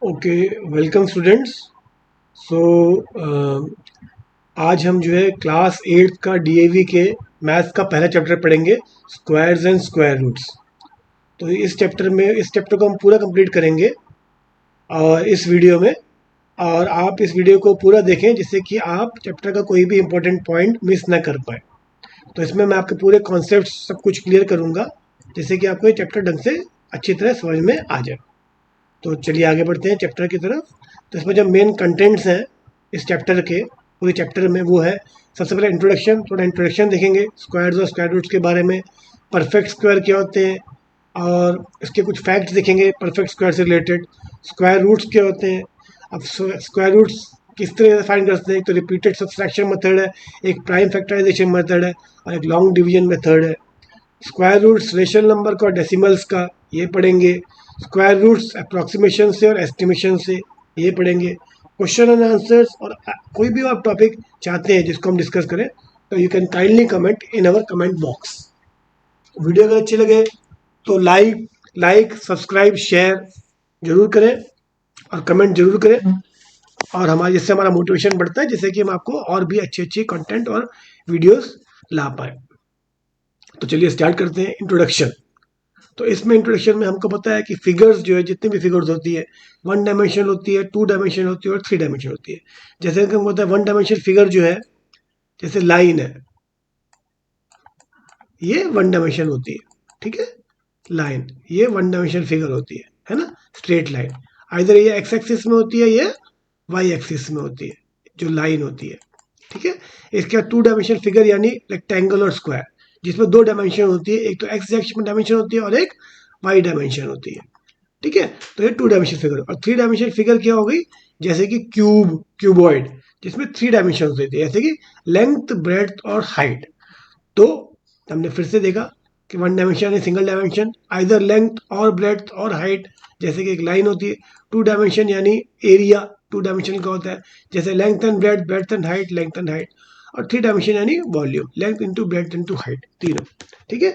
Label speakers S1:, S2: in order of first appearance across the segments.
S1: Okay, welcome students. सो आज हम जो है क्लास 8 का डीएवी के मैथ्स का पहला चैप्टर पढ़ेंगे, स्क्वायर्स एंड स्क्वायर रूट्स। तो इस चैप्टर को हम पूरा कंप्लीट करेंगे और इस वीडियो में। और आप इस वीडियो को पूरा देखें जिससे कि आप चैप्टर का कोई भी इम्पोर्टेंट पॉइंट मिस ना कर पाए। तो इसमें मैं आपके पूरे कॉन्सेप्ट सब कुछ क्लियर करूँगा जिससे कि आपको ये चैप्टर ढंग से अच्छी तरह समझ में आ जाए। तो चलिए आगे बढ़ते हैं चैप्टर की तरफ। तो इसमें जो मेन कंटेंट्स हैं इस चैप्टर के, पूरे चैप्टर में, वो है सबसे पहले इंट्रोडक्शन। थोड़ा इंट्रोडक्शन देखेंगे स्क्वायर्स और स्क्वायर रूट्स के बारे में, परफेक्ट स्क्वायर क्या होते हैं और इसके कुछ फैक्ट्स देखेंगे परफेक्ट स्क्वायर से रिलेटेड। स्क्वायर रूट्स क्या होते हैं, अब स्क्वायर रूट्स किस तरह से फाइंड करते हैं। एक तो रिपीटेड सब्सट्रैक्शन मेथड है, एक प्राइम फैक्टराइजेशन मेथड है और एक लॉन्ग डिवीजन मेथड है। स्क्वायर रूट्स रेशनल नंबर का और डेसिमल्स का, ये पढ़ेंगे। स्क्वायर रूट्स अप्रॉक्सीमेशन से और एस्टिमेशन से, ये पढ़ेंगे। क्वेश्चन एंड आंसर्स और कोई भी आप टॉपिक चाहते हैं जिसको हम डिस्कस करें तो you can kindly comment in our comment box. Video अगर अच्छी लगे तो लाइक सब्सक्राइब शेयर जरूर करें और कमेंट जरूर करें, और हमारे जिससे हमारा मोटिवेशन बढ़ता है, जिससे कि हम आपको और भी अच्छे अच्छे कंटेंट और वीडियोस ला पाए। तो चलिए स्टार्ट करते हैं इंट्रोडक्शन। तो इसमें इंट्रोडक्शन में हमको पता है कि फिगर्स जो है, जितनी भी फिगर्स होती है, वन डायमेंशनल होती है, टू डायमेंशनल होती है और थ्री डायमेंशनल होती है। जैसे कि हमको पता है वन डायमेंशनल फिगर जो है, जैसे लाइन है, ये वन डायमेंशनल होती है, ठीक है। लाइन ये वन डायमेंशनल फिगर होती है ना, स्ट्रेट लाइन। आइदर ये एक्स एक्सिस में होती है या वाई एक्सिस में होती है जो लाइन होती है, ठीक है। इसके बाद टू डायमेंशनल फिगर यानी रेक्टेंगल और स्क्वायर, जिसमें दो डायमेंशन होती है, एक तो एक्स डायमेंशन होती है और एक वाई डायमेंशन होती है, ठीक है। तो ये टू डायमेंशन फिगर। और थ्री डायमेंशन फिगर क्या हो गई, जैसे कि क्यूबॉइड, जिसमें थ्री डायमेंशन होते हैं, जैसे कि लेंथ ब्रेड्थ और हाइट। तो हमने फिर से देखा कि वन डायमेंशन है सिंगल डायमेंशन, आइदर लेंथ और ब्रेड्थ और हाइट, जैसे कि एक लाइन होती है। टू डायमेंशन यानी एरिया, टू डायमेंशन का होता है, जैसे length and breadth, breadth and height, length and height. और थ्री डायमेंशन यानी volume, length into breadth into height, तीनों, ठीक है।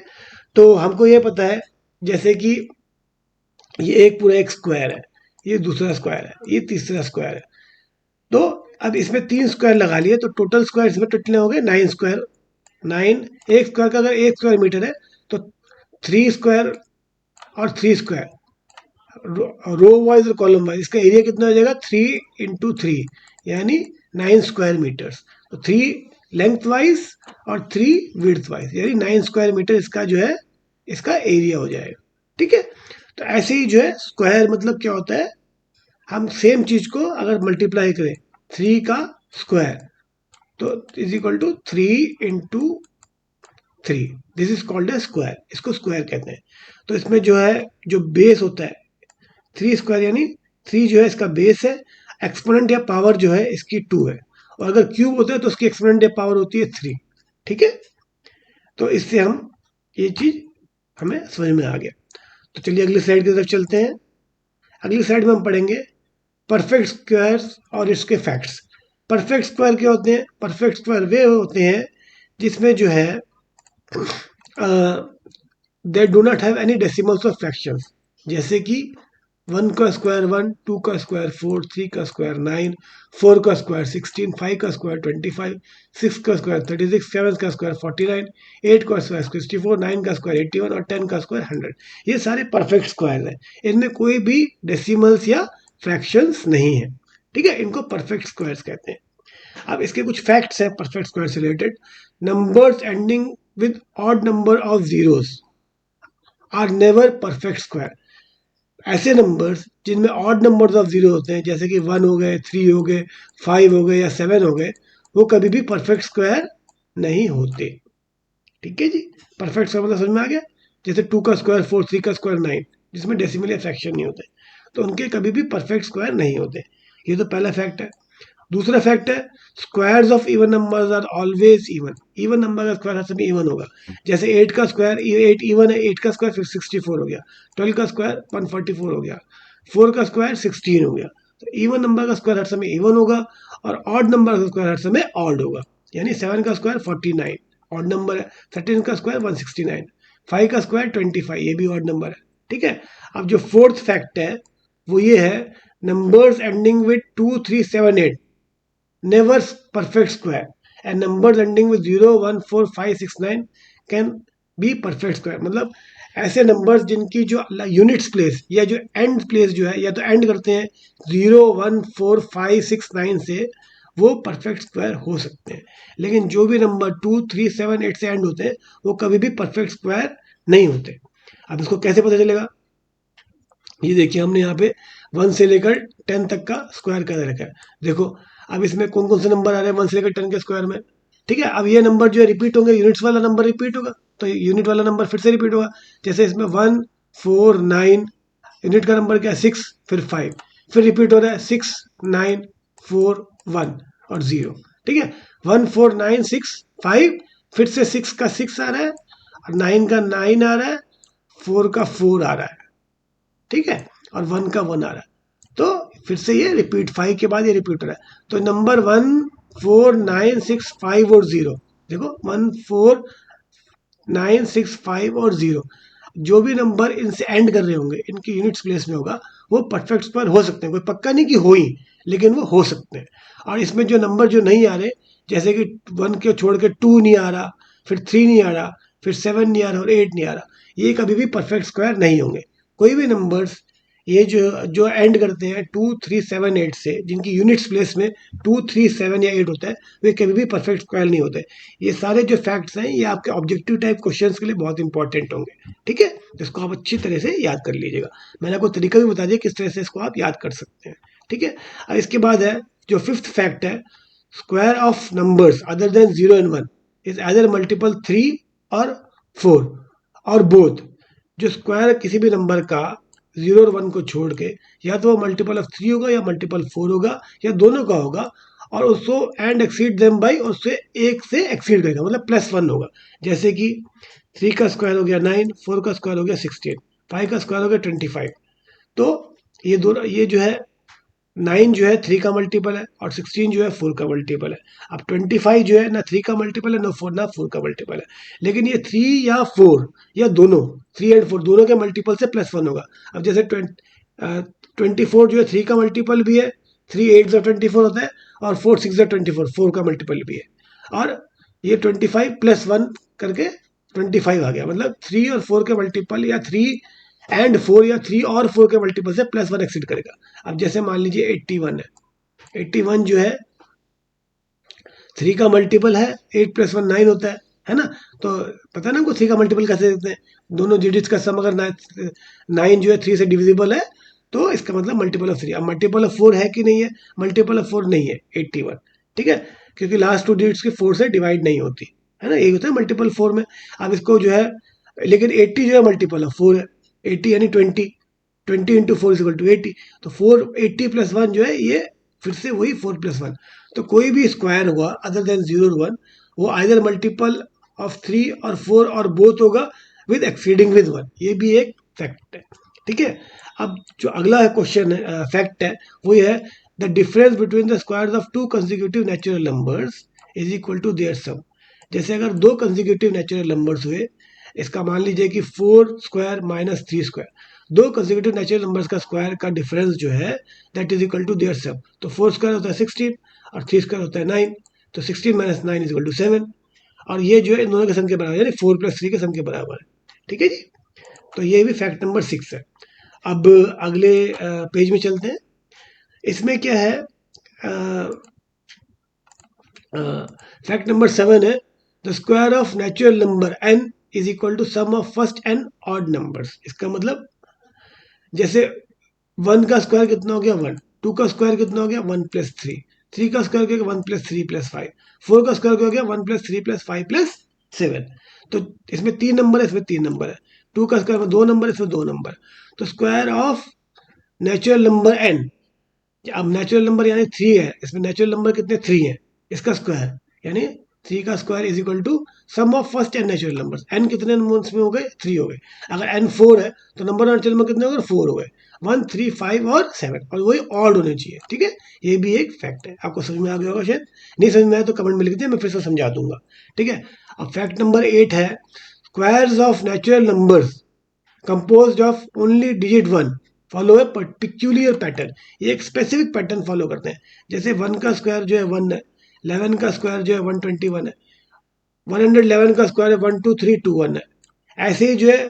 S1: तो हमको ये पता है जैसे कि ये एक पूरा एक स्क्वायर है, ये दूसरा स्क्वायर है, ये तीसरा स्क्वायर है। तो अब इसमें तीन स्क्वायर लगा लिए तो टोटल स्क्वायर इसमें कितने हो गए, 9 स्क्वायर। 9, एक स्क्वायर का अगर 1 स्क्वायर मीटर है तो 3 स्क्वायर और 3 स्क्वायर, रो वाइज और कॉलम वाइज, इसका एरिया कितना हो जाएगा, 3 इंटू 3 यानी 9 स्क्वायर मीटर्स। तो 3 लेंथ वाइज और 3 विड्थ वाइज, यानी 9 स्क्वायर मीटर इसका जो है, इसका एरिया हो जाएगा, ठीक है। तो ऐसे ही जो है स्क्वायर मतलब क्या होता है, हम सेम चीज को अगर मल्टीप्लाई करें, 3 का स्क्वायर तो is equal to 3 into 3, this is called a square, इसको स्क्वायर कहते हैं। तो इसमें जो है, जो बेस होता है 3 स्क्वायर यानी 3 जो है इसका बेस है, एक्सपोनेंट या पावर जो है इसकी 2 है, और अगर क्यूब होता है तो उसकी एक्सपोनेंट या पावर होती है 3, ठीक है। तो इससे हम ये चीज हमें समझ में आ गया। तो चलिए अगली स्लाइड की तरफ चलते हैं। अगली स्लाइड में हम पढ़ेंगे परफेक्ट स्क्वायर्स और इसके फैक्ट्स। परफेक्ट स्क्वायर क्या होते हैं, परफेक्ट स्क्वायर वे होते हैं जिसमें जो है they do not have any decimals और फ्रैक्शंस, जैसे कि 1 का स्क्वायर 1, 2 का स्क्वायर 4, 3 का स्क्वायर 9, 4 का स्क्वायर 16, 5 का स्क्वायर 25, 6 का स्क्वायर 36, 7 का स्क्वायर 49, 8 का स्क्वायर 64, 9 का स्क्वायर 81 और 10 का स्क्वायर 100। ये सारे परफेक्ट स्क्वायर हैं, इनमें कोई भी डेसिमल्स या फ्रैक्शंस नहीं है, ठीक है। इनको परफेक्ट स्क्वायर्स कहते हैं। अब इसके कुछ फैक्ट्स हैं परफेक्ट स्क्वायर से related. Numbers ending with odd number of zeros are never perfect square. ऐसे नंबर्स जिनमें ऑड नंबर्स ऑफ जीरो होते हैं, जैसे कि 1 हो गए, 3 हो गए, 5 हो गए या 7 हो गए, वो कभी भी परफेक्ट स्क्वायर नहीं होते, ठीक है जी। परफेक्ट स्क्वायर मतलब समझ में आ गया, जैसे 2 का स्क्वायर 4, 3 का स्क्वायर 9, जिसमें डेसिमल या फ्रैक्शन नहीं होते, तो उनके कभी भी परफेक्ट स्क्वायर नहीं होते। ये तो पहला फैक्ट है। दूसरा फैक्ट है squares of even numbers are always even. Even number का स्क्वायर हर समय इवन होगा, जैसे 8 का स्क्वायर 8 इवन है, 8 का स्क्वायर फिर 64 हो गया, 12 का स्क्वायर 144 हो गया, 4 का स्क्वायर 16 हो गया। तो इवन नंबर का स्क्वायर हर समय इवन होगा और ऑड नंबर का स्क्वायर हर समय ऑड होगा, यानी 7 का स्क्वायर 49 ऑड नंबर है, 13 का स्क्वायर 169, 5 का स्क्वायर 25 ये भी ऑड नंबर है, ठीक है। अब जो फोर्थ फैक्ट है वो ये है numbers ending with 2 3 7 8 never perfect square, and numbers ending with 0 1 4 5 6 9 can be perfect square. मतलब ऐसे नंबर्स जिनकी जो यूनिट्स प्लेस या जो एंड प्लेस जो है, या तो एंड करते हैं 0 1 4 5 6 9 से, वो परफेक्ट स्क्वायर हो सकते हैं। लेकिन जो भी नंबर 2 3 7 8 से एंड होते हैं वो कभी भी परफेक्ट स्क्वायर नहीं होते। अब इसको कैसे पता चलेगा? ये देखिए, हमने यहाँ पे 1 से लेकर 10 तक का स्क्वायर कर रखा है। देखो अब इसमें कौन कौन से नंबर आ रहे हैं 1 से लेकर 10 के स्क्वायर में। ठीक है, अब ये नंबर जो है रिपीट होंगे, यूनिट्स वाला नंबर रिपीट होगा, तो यूनिट वाला नंबर फिर से रिपीट होगा। जैसे इसमें 1 4 9, यूनिट का नंबर क्या है 6, फिर 5, फिर रिपीट हो रहा है 6 9 4 1 और 0। ठीक है, 1 4 9 6 5, फिर से 6 का 6 आ रहा है, और 9 का 9 आ रहा है, 4 का 4 आ रहा है। ठीक है, और 1 का 1 आ रहा है, तो फिर से ये रिपीट, 5 के बाद ये रिपीट हो रहा है। तो नंबर 1 4 9 6 5 और 0, देखो 1 4 9 6 5 और 0, जो भी नंबर इनसे एंड कर रहे होंगे, इनकी यूनिट्स प्लेस में होगा, वो परफेक्ट स्क्वायर हो सकते हैं। कोई पक्का नहीं कि हो ही, लेकिन वो हो सकते हैं। और इसमें जो नंबर जो नहीं आ रहे, जैसे कि 1 के छोड़ के 2 नहीं आ रहा, फिर 3 नहीं आ रहा, फिर 7 नहीं आ रहा और 8 नहीं आ रहा, ये कभी भी परफेक्ट स्क्वायर नहीं होंगे। कोई भी नंबर्स ये जो जो एंड करते हैं 2 3 7 8 से, जिनकी यूनिट्स प्लेस में 2 3 7 या 8 होता है, वे कभी भी परफेक्ट स्क्वायर नहीं होते। ये सारे जो फैक्ट्स हैं ये आपके ऑब्जेक्टिव टाइप क्वेश्चंस के लिए बहुत इंपॉर्टेंट होंगे। ठीक है, तो इसको आप अच्छी तरह से याद कर लीजिएगा। मैंने आपको तरीका भी बता दिया किस तरह से इसको आप याद कर सकते हैं। ठीक है, अब इसके बाद है जो फिफ्थ फैक्ट है, square of numbers other than 0 and 1 is either multiple 3 और 4 और बोथ। जो स्क्वायर किसी भी नंबर का 0 और 1 को छोड़ के, या तो वो मल्टीपल ऑफ 3 होगा या मल्टीपल 4 होगा, या दोनों का होगा, और उसको एंड एक्सीड देम बाई, उससे एक से एक्सीड करेगा, मतलब +1 होगा। जैसे कि 3 का स्क्वायर हो गया 9, 4 का स्क्वायर हो गया 16, 5 का स्क्वायर हो गया 25। तो ये दोनों, ये जो है 9 जो है 3 का मल्टीपल है, और 16 जो है 4 का मल्टीपल है। अब 25 जो है ना 3 का मल्टीपल है, ना 4 का मल्टीपल है। लेकिन ये 3 या 4 या दोनों, 3 एंड 4 दोनों के मल्टीपल से +1 होगा। अब जैसे 24 जो है 3 का मल्टीपल भी है, 3 8 जो 24 होता है, और 4 6 जो 24 4 का मल्टीपल भी है। और ये 25 +1 करके 25 आ गया, मतलब 3 और 4 के मल्टीपल, या 3 एंड 4 या 3 और 4 के मल्टीपल से +1 एक्सीड करेगा। अब जैसे मान लीजिए 81 है, 81 जो है 3 का मल्टीपल है, 8 + 1 9 होता है ना। तो पता है ना हमको 3 का मल्टीपल कैसे देते हैं, दोनों डिजिट्स का सम अगर 9 जो है 3 से डिविजिबल है, तो इसका मतलब मल्टीपल ऑफ 3। अब मल्टीपल ऑफ 4 है कि नहीं है? मल्टीपल ऑफ 4 नहीं है 81। ठीक है, क्योंकि लास्ट 2 डिजिट्स की 4 से डिवाइड नहीं होती है ना, यही होता है मल्टीपल 4 में। अब इसको जो है, लेकिन 80 जो है मल्टीपल ऑफ 4 है, 80 यानी 20, 20 इंटू 4 इज इक्वल टू 80। तो 4 80 + 1 जो है ये फिर से वही 4 + 1। तो कोई भी स्क्वायर हुआ अदर देन 0 और 1, वो आइदर मल्टीपल ऑफ 3 और 4 और बोथ होगा विद एक्सीडिंग विद 1। ये भी एक फैक्ट है। ठीक है, अब जो अगला क्वेश्चन है, फैक्ट है, वो ये है, the difference between the squares of 2 consecutive natural numbers is equal to their sum. जैसे अगर 2 कंसेक्यूटिव नेचुरल नंबर्स हुए, इसका मान लीजिए कि 4 square minus 3 square, 2 consecutive natural numbers का स्क्वायर का डिफरेंस जो है that is equal to their sum. तो 4 स्क्वायर होता है 16 और 3 स्क्वायर होता है 9, तो 16 - 9 इज इक्वल टू 7। और ये जो है इन दोनों के सम के बराबर, यानी 4 + 3 के सम के बराबर है। ठीक है जी, तो ये भी फैक्ट नंबर 6 है। अब अगले पेज में चलते हैं। इसमें क्या है, फैक्ट नंबर 7 है, the square of natural number n is equal to sum of first n odd numbers. इसका मतलब जैसे 1 का स्क्वायर कितना हो गया 1, 2 का स्क्वायर कितना हो गया 1 + 3, 3 का स्क्वायर क्या 1 + 3 + 5, 4 का स्क्वायर क्या हो गया 1 + 3 + 5 + 7। तो इसमें 3 नंबर है, इसमें 3 नंबर है। 2 का स्क्वायर में 2 नंबर, इसमें 2 नंबर। तो square of natural number n, अब नेचुरल नंबर यानी 3 है, इसमें नेचुरल नंबर कितने 3 है, इसका स्क्वायर यानी 3 का square is equal to sum of first N natural numbers. N कितने नंबर्स में हो गए 3 हो गए। अगर एन 4 है तो नंबर नेचुरल नंबर कितने हो गए 4 हो गए, 1 3 5 और 7, और वही ऑड होने चाहिए। ठीक है, ये भी एक फैक्ट है। आपको समझ में आ गया होगा शायद, नहीं समझ में आया तो कमेंट में लिख दीजिए, मैं फिर से समझा दूंगा। ठीक है, अब फैक्ट नंबर 8 है, squares of natural numbers composed of only digit 1 follow है पिक्यूलियर पैटर्न, ये एक स्पेसिफिक पैटर्न फॉलो करते हैं। जैसे 1 का स्क्वायर जो है 1 है, 11 का स्क्वायर जो है 121 है, 111 का स्क्वायर है 12321 है। ऐसे ही जो है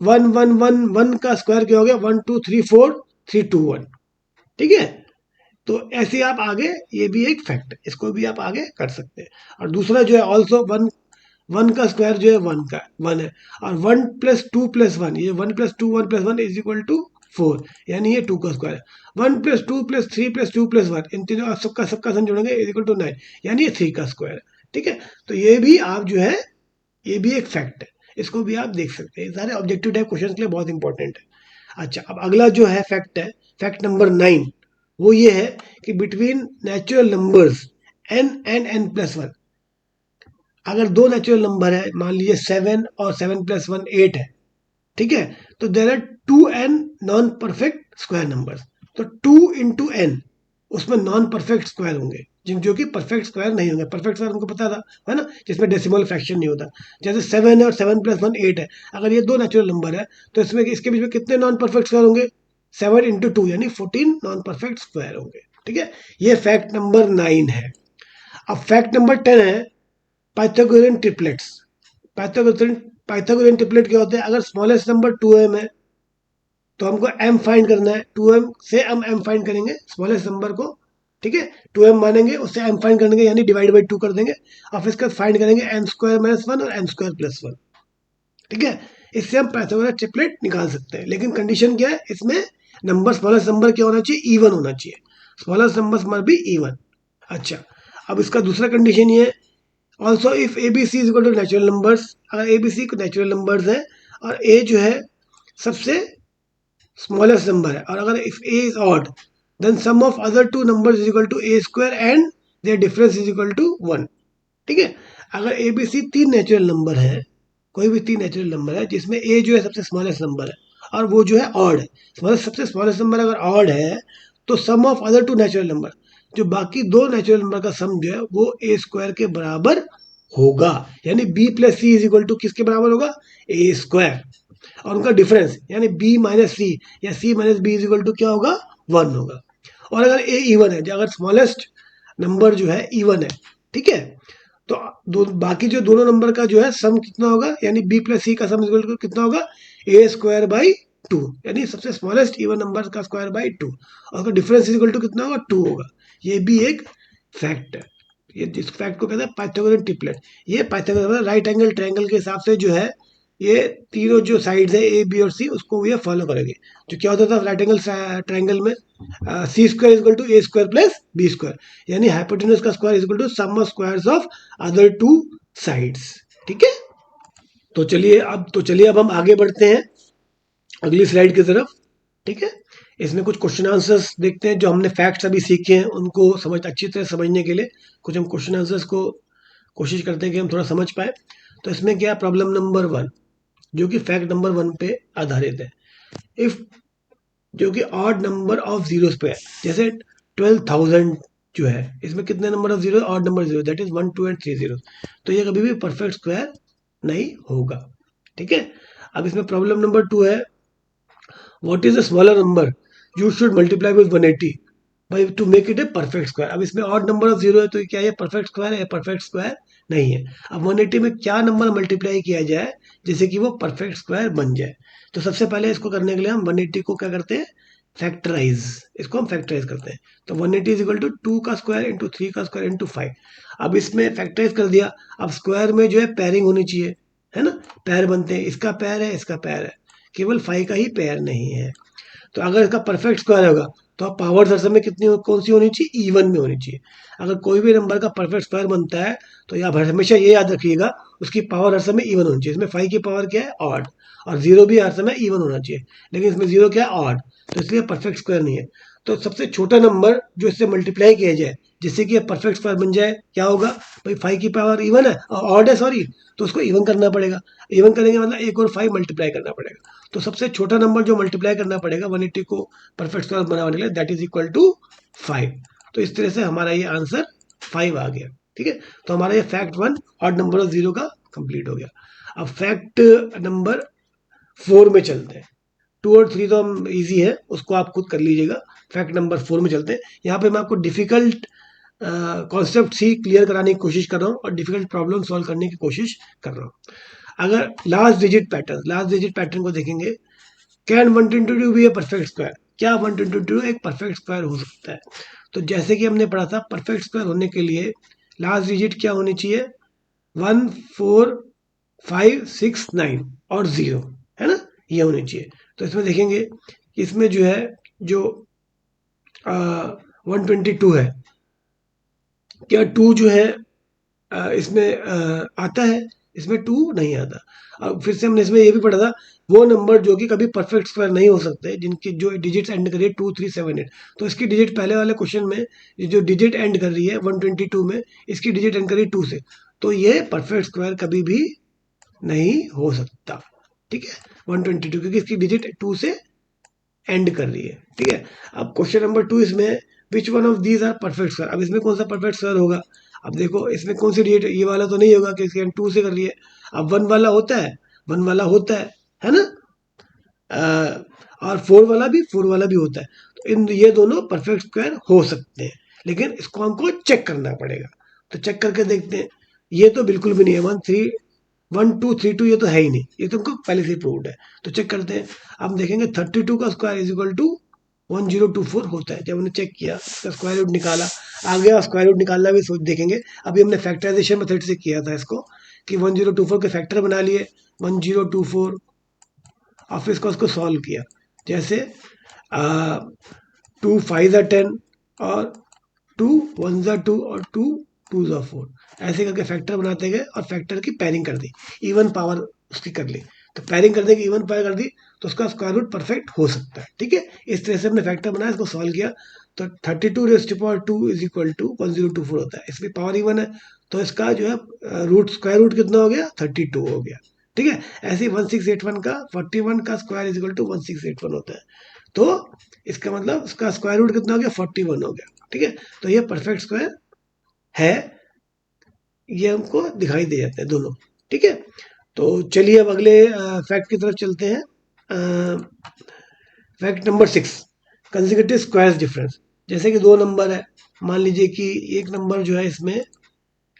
S1: 1111 का स्क्वायर क्या हो गया 1234321। ठीक है, तो ऐसे आप आगे, ये भी एक फैक्ट है, इसको भी आप आगे कर सकते हैं। और दूसरा जो है ऑल्सो वन, वन का स्क्वायर जो है वन है, और 1 + 2 + 1, ये 1 + 2 1 + 1 इज इक्वल टू 4, यानी ये 2 का स्क्वायर है। 1 + 2 + 3 + 2 + 1, इन तीनों सबका सबका सम जोड़ेंगे इज इक्वल टू 9, यानी ये 3 का स्क्वायर है। ठीक है, तो ये भी आप जो है, ये भी एक फैक्ट है, इसको भी आप देख सकते हैं। सारे ऑब्जेक्टिव टाइप क्वेश्चन के लिए बहुत इंपॉर्टेंट है। अच्छा, अब अगला जो है फैक्ट है, फैक्ट नंबर 9, वो ये है कि between natural numbers n and n+1, अगर दो नेचुरल नंबर है, मान लीजिए 7 और 7 + 1 8 है, ठीक है, तो there are 2n non perfect square numbers. तो 2 × n, उसमें नॉन परफेक्ट स्क्वायर होंगे, जो कि परफेक्ट स्क्वायर नहीं होंगे। परफेक्ट स्क्वायर हमको पता था, है ना, जिसमें डेसिमल फ्रैक्शन नहीं होता। जैसे 7 है और 7 + 1 8 है, अगर ये दो नेचुरल नंबर है तो इसमें इसके बीच में कितने नॉन परफेक्ट स्क्वायर होंगे, 7 × 2 यानी 14 नॉन परफेक्ट स्क्वायर होंगे। ठीक है, ये फैक्ट नंबर 9 है। अब फैक्ट नंबर 10 है Pythagorean triplets. Pythagorean Pythagorean triplet क्या होते हैं, अगर स्मॉलेस्ट नंबर 2m है तो हमको m फाइंड करना है, 2m से हम m फाइंड करेंगे स्मॉलेस्ट नंबर को। ठीक है, 2m मानेंगे, उससे m फाइंड करेंगे, यानी डिवाइड बाई 2 कर देंगे, और फिर इसका फाइंड करेंगे n² - 1 और n² + 1। ठीक है, इससे हम पाइथागोरस ट्रिपलेट निकाल सकते हैं। लेकिन कंडीशन क्या है इसमें, नंबर स्मॉलेस्ट नंबर क्या होना चाहिए, इवन होना चाहिए, smallest number must be even. अच्छा, अब इसका दूसरा कंडीशन ये है, also if A B C is equal to natural numbers, अगर A B C natural numbers है और ए जो है सबसे स्मॉलेस्ट नंबर है, और अगर if A is odd, then sum of other two numbers is equal to a square and their difference is equal to 1। ठीक है, अगर ए बी सी तीन नेचुरल नंबर है, कोई भी तीन नेचुरल नंबर है जिसमें ए जो है सबसे स्मॉलेस्ट नंबर है और वो जो है ऑड है, सबसे स्मॉलेस्ट नंबर अगर ऑड है, तो sum of other two natural number, जो बाकी दो नेचुरल नंबर का सम जो है वो ए स्क्वायर के बराबर होगा, यानी b + c is equal to किसके बराबर होगा, ए स्क्वायर। और उनका डिफरेंस यानी b - c या c - b is equal to क्या होगा, 1 होगा। और अगर a इवन है, अगर स्मॉलेस्ट नंबर जो है इवन है, ठीक है, तो बाकी जो दोनों नंबर का जो है सम कितना होगा, यानी b + c का सम इक्वल टू कितना होगा, a²/2, यानी सबसे स्मॉलेस्ट इवन नंबर का स्क्वायर बाई 2, और उसका डिफरेंस इक्वल टू कितना होगा, 2 होगा। ये भी एक फैक्ट है। ये जिस फैक्ट को कहते हैं पाइथागोरियन ट्रिपलेट। ये पाइथागोरस राइट एंगल ट्रायंगल के हिसाब से जो है, ये तीनों जो साइड्स है ए बी और सी, उसको ये फॉलो करेंगे। जो क्या होता था राइट एंगल ट्रायंगल में, c² equal to a² + b², यानी हाइपोटेन्यूज का square equal to sum of squares of other two sides. ठीक है, तो चलिए अब हम आगे बढ़ते हैं अगली स्लाइड की तरफ। ठीक है, इसमें कुछ क्वेश्चन आंसर्स देखते हैं, जो हमने फैक्ट्स अभी सीखे हैं उनको अच्छी तरह समझने के लिए कुछ हम क्वेश्चन आंसर्स को कोशिश करते हैं कि हम थोड़ा समझ पाए। तो इसमें क्या, प्रॉब्लम नंबर 1 जो कि फैक्ट नंबर 1 पे आधारित है। इफ, जो कि ऑड नंबर ऑफ जीरोस पे है, जैसे 12,000 जो है, इसमें कितने number of zero, odd number zero, that is 1 2 and 3 zero, तो ये कभी भी परफेक्ट स्क्वायर नहीं होगा। ठीक है, अब इसमें प्रॉब्लम नंबर 2 है, what is the smaller number you should multiply with 180 भाई to make it a perfect square. अब इसमें ऑड नंबर ऑफ जीरो है, तो क्या ये परफेक्ट स्क्वायर है, परफेक्ट स्क्वायर नहीं है। अब 180 में क्या नंबर मल्टीप्लाई किया जाए जिससे कि वो परफेक्ट स्क्वायर बन जाए। तो सबसे पहले इसको करने के लिए हम 180 को क्या करते हैं, फैक्टराइज, इसको हम फैक्टराइज करते हैं। तो 180 इज इक्वल टू 2 का स्क्वायर इंटू 3 का स्क्वायर इंटू 5। अब इसमें फैक्टराइज कर दिया, अब स्क्वायर में जो है पेयरिंग होनी चाहिए, है ना, पैर बनते हैं, इसका पैर है, इसका पैर है, केवल 5 का ही पैर नहीं है। तो अगर इसका परफेक्ट स्क्वायर होगा तो पावर्स हर समय कितनी कौन सी होनी चाहिए, इवन में होनी चाहिए। अगर कोई भी नंबर का परफेक्ट स्क्वायर बनता है तो आप हमेशा ये याद रखिएगा, उसकी पावर हर समय इवन होनी चाहिए। इसमें 5 की पावर क्या है, ऑड, और जीरो भी हर समय इवन होना चाहिए, लेकिन इसमें जीरो क्या है, ऑड, तो इसलिए परफेक्ट स्क्वायर नहीं है। तो सबसे छोटा नंबर जो इससे मल्टीप्लाई किया जाए जिससे कि परफेक्ट स्क्वायर बन जाए, क्या होगा भाई, 5 की पावर इवन है, ऑड है सॉरी, तो उसको इवन करना पड़ेगा। इवन करेंगे मतलब 1 और 5 मल्टीप्लाई करना पड़ेगा। तो सबसे छोटा नंबर जो मल्टीप्लाई करना पड़ेगा 180 को परफेक्ट स्क्वायर बनाने के लिए, दैट इज इक्वल टू 5। तो इस तरह से हमारा ये आंसर 5 आ गया। ठीक है, तो हमारा ये फैक्ट 1 ऑड नंबर ऑफ 0 का कंप्लीट हो गया। अब फैक्ट नंबर 4 में चलते हैं। 2 और 3 तो हम इजी है, उसको आप खुद कर लीजिएगा। फैक्ट नंबर 4 में चलते हैं। यहाँ पे मैं आपको डिफिकल्ट कॉन्सेप्ट ही क्लियर कराने की कोशिश कर रहा हूँ और डिफिकल्ट प्रॉब्लम सॉल्व करने की कोशिश कर रहा हूँ। अगर लास्ट डिजिट पैटर्न को देखेंगे, can 122 be a perfect square? क्या 122 एक परफेक्ट स्क्वायर हो सकता है? तो जैसे कि हमने पढ़ा था, परफेक्ट स्क्वायर होने के लिए लास्ट डिजिट क्या होनी चाहिए? 1 4 5 6 9 और 0, है ना, ये होनी चाहिए। तो इसमें देखेंगे कि इसमें जो है, जो 122 है, क्या 2 जो है इसमें आता है? इसमें 2 नहीं आता। अब फिर से हमने इसमें ये भी पढ़ा था, वो नंबर जो कि कभी परफेक्ट स्क्वायर नहीं हो सकते, जिनकी जो डिजिट्स एंड करिए 2 3 7 8। तो इसकी डिजिट पहले वाले क्वेश्चन में, ये जो डिजिट एंड कर रही है 122 में, इसकी डिजिट एंड कर रही है 2 से, तो ये परफेक्ट स्क्वायर कभी भी नहीं हो सकता। ठीक है, 122, क्योंकि इसकी डिजिट 2 से एंड कर रही है। ठीक है, अब क्वेश्चन नंबर 2 इसमें, which one of these are perfect square? अब इसमें कौन सा परफेक्ट स्क्वायर होगा? अब देखो इसमें कौन सी डिजिट, ये वाला तो नहीं होगा कि इसकी 2 से कर रही है। अब 1 वाला होता है, 1 वाला होता है ना, और 4 वाला भी, 4 वाला भी होता है। तो इन ये दोनों परफेक्ट स्क्वायर हो सकते हैं, लेकिन इसको हमको चेक करना पड़ेगा। तो चेक करके देखते हैं। ये तो बिल्कुल भी नहीं है, 1 2 3 2 ये तो है ही नहीं, ये तो हमको पहले से ही प्रूव्ड है। तो चेक करते हैं। अब देखेंगे 32 का स्क्वायर इज इक्वल टू 1024 होता है। जब हमने चेक किया, इसका स्क्वायर रूट निकाला, आगे स्क्वायर रूट निकालना भी सोच देखेंगे। अभी हमने फैक्टराइजेशन मेथड से किया था इसको, कि 1024 के फैक्टर बना लिए 1024, और फिर इसको सॉल्व किया। जैसे 2 5 ज़ा 10 और 2 1 ज़ा 2 और 2 2 ज़ा 4, ऐसे करके फैक्टर बनाते गए और फैक्टर की पैरिंग कर दी, इवन पावर उसकी कर ली। तो पैरिंग कर देगी, इवन पावर कर दी, तो उसका स्क्वायर रूट परफेक्ट हो सकता है। ठीक है, इस तरह से हमने फैक्टर बनाया, इसको सॉल्व किया। तो 32 raise to power 2 is equal to 1024 होता है। इसकी पावर इवन है, तो इसका जो है रूट, स्क्वायर रूट कितना हो गया? 32 हो गया। ठीक है, ऐसे ही 1681 का 41 का स्क्वायर इज इक्वल टू 1681 होता है। तो इसका मतलब इसका स्क्वायर रूट कितना हो गया? 41 हो गया। ठीक है, तो ये परफेक्ट स्क्वायर है, ये हमको दिखाई दे जाते हैं दोनों। ठीक है, तो चलिए अब अगले फैक्ट की तरफ चलते हैं। Fact number 6, consecutive squares difference. जैसे कि दो नंबर है, मान लीजिए कि एक नंबर जो है इसमें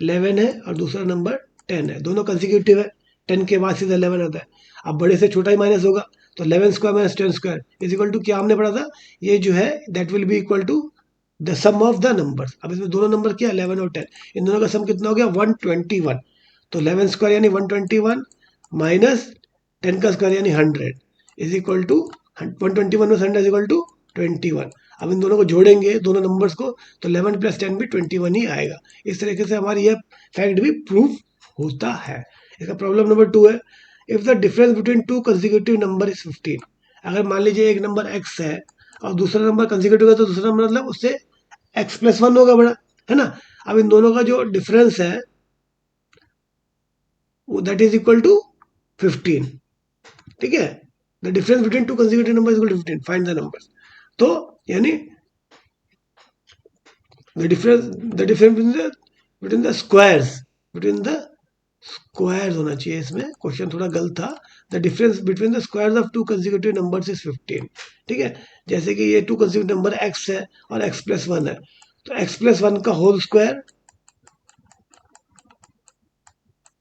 S1: 11 है और दूसरा नंबर 10 है, दोनों कंसेक्यूटिव है। 10 के बाद सीधा 11 आता है। अब बड़े से छोटा ही माइनस होगा, तो 11 square minus 10 square is equal to, क्या हमने पढ़ा था, ये जो है that will be equal to the sum of the numbers. अब इसमें दोनों नंबर क्या, 11 और 10, इन दोनों का सम कितना हो गया? 121। तो 11 स्क्वायर यानी 121 माइनस 10 का स्क्वायर यानी 100 इज इक्वल टू 121 में 100 इज इक्वल टू 21। अब इन दोनों को जोड़ेंगे, दोनों नंबर्स को, तो 11 प्लस 10 भी 21 ही आएगा। इस तरीके से हमारी यह फैक्ट भी प्रूफ होता है। इसका प्रॉब्लम नंबर 2 है, if the difference between two consecutive number is 15। अगर मान लीजिए एक नंबर x है और दूसरा नंबर कंसेक्यूटिव है, तो दूसरा नंबर मतलब उससे x+1 होगा बड़ा, है ना। अब इन दोनों का जो डिफरेंस है वो दैट इज इक्वल टू 15। ठीक है, the difference between two consecutive number is equal to 15, find the numbers. तो यानी the difference between the squares, between the squares होना चाहिए, इसमें क्वेश्चन थोड़ा गलत था। The difference between the squares of two consecutive numbers is 15। ठीक है, जैसे कि ये टू कंसेक्यूटिव नंबर x है और x+1 है, तो x+1 का whole square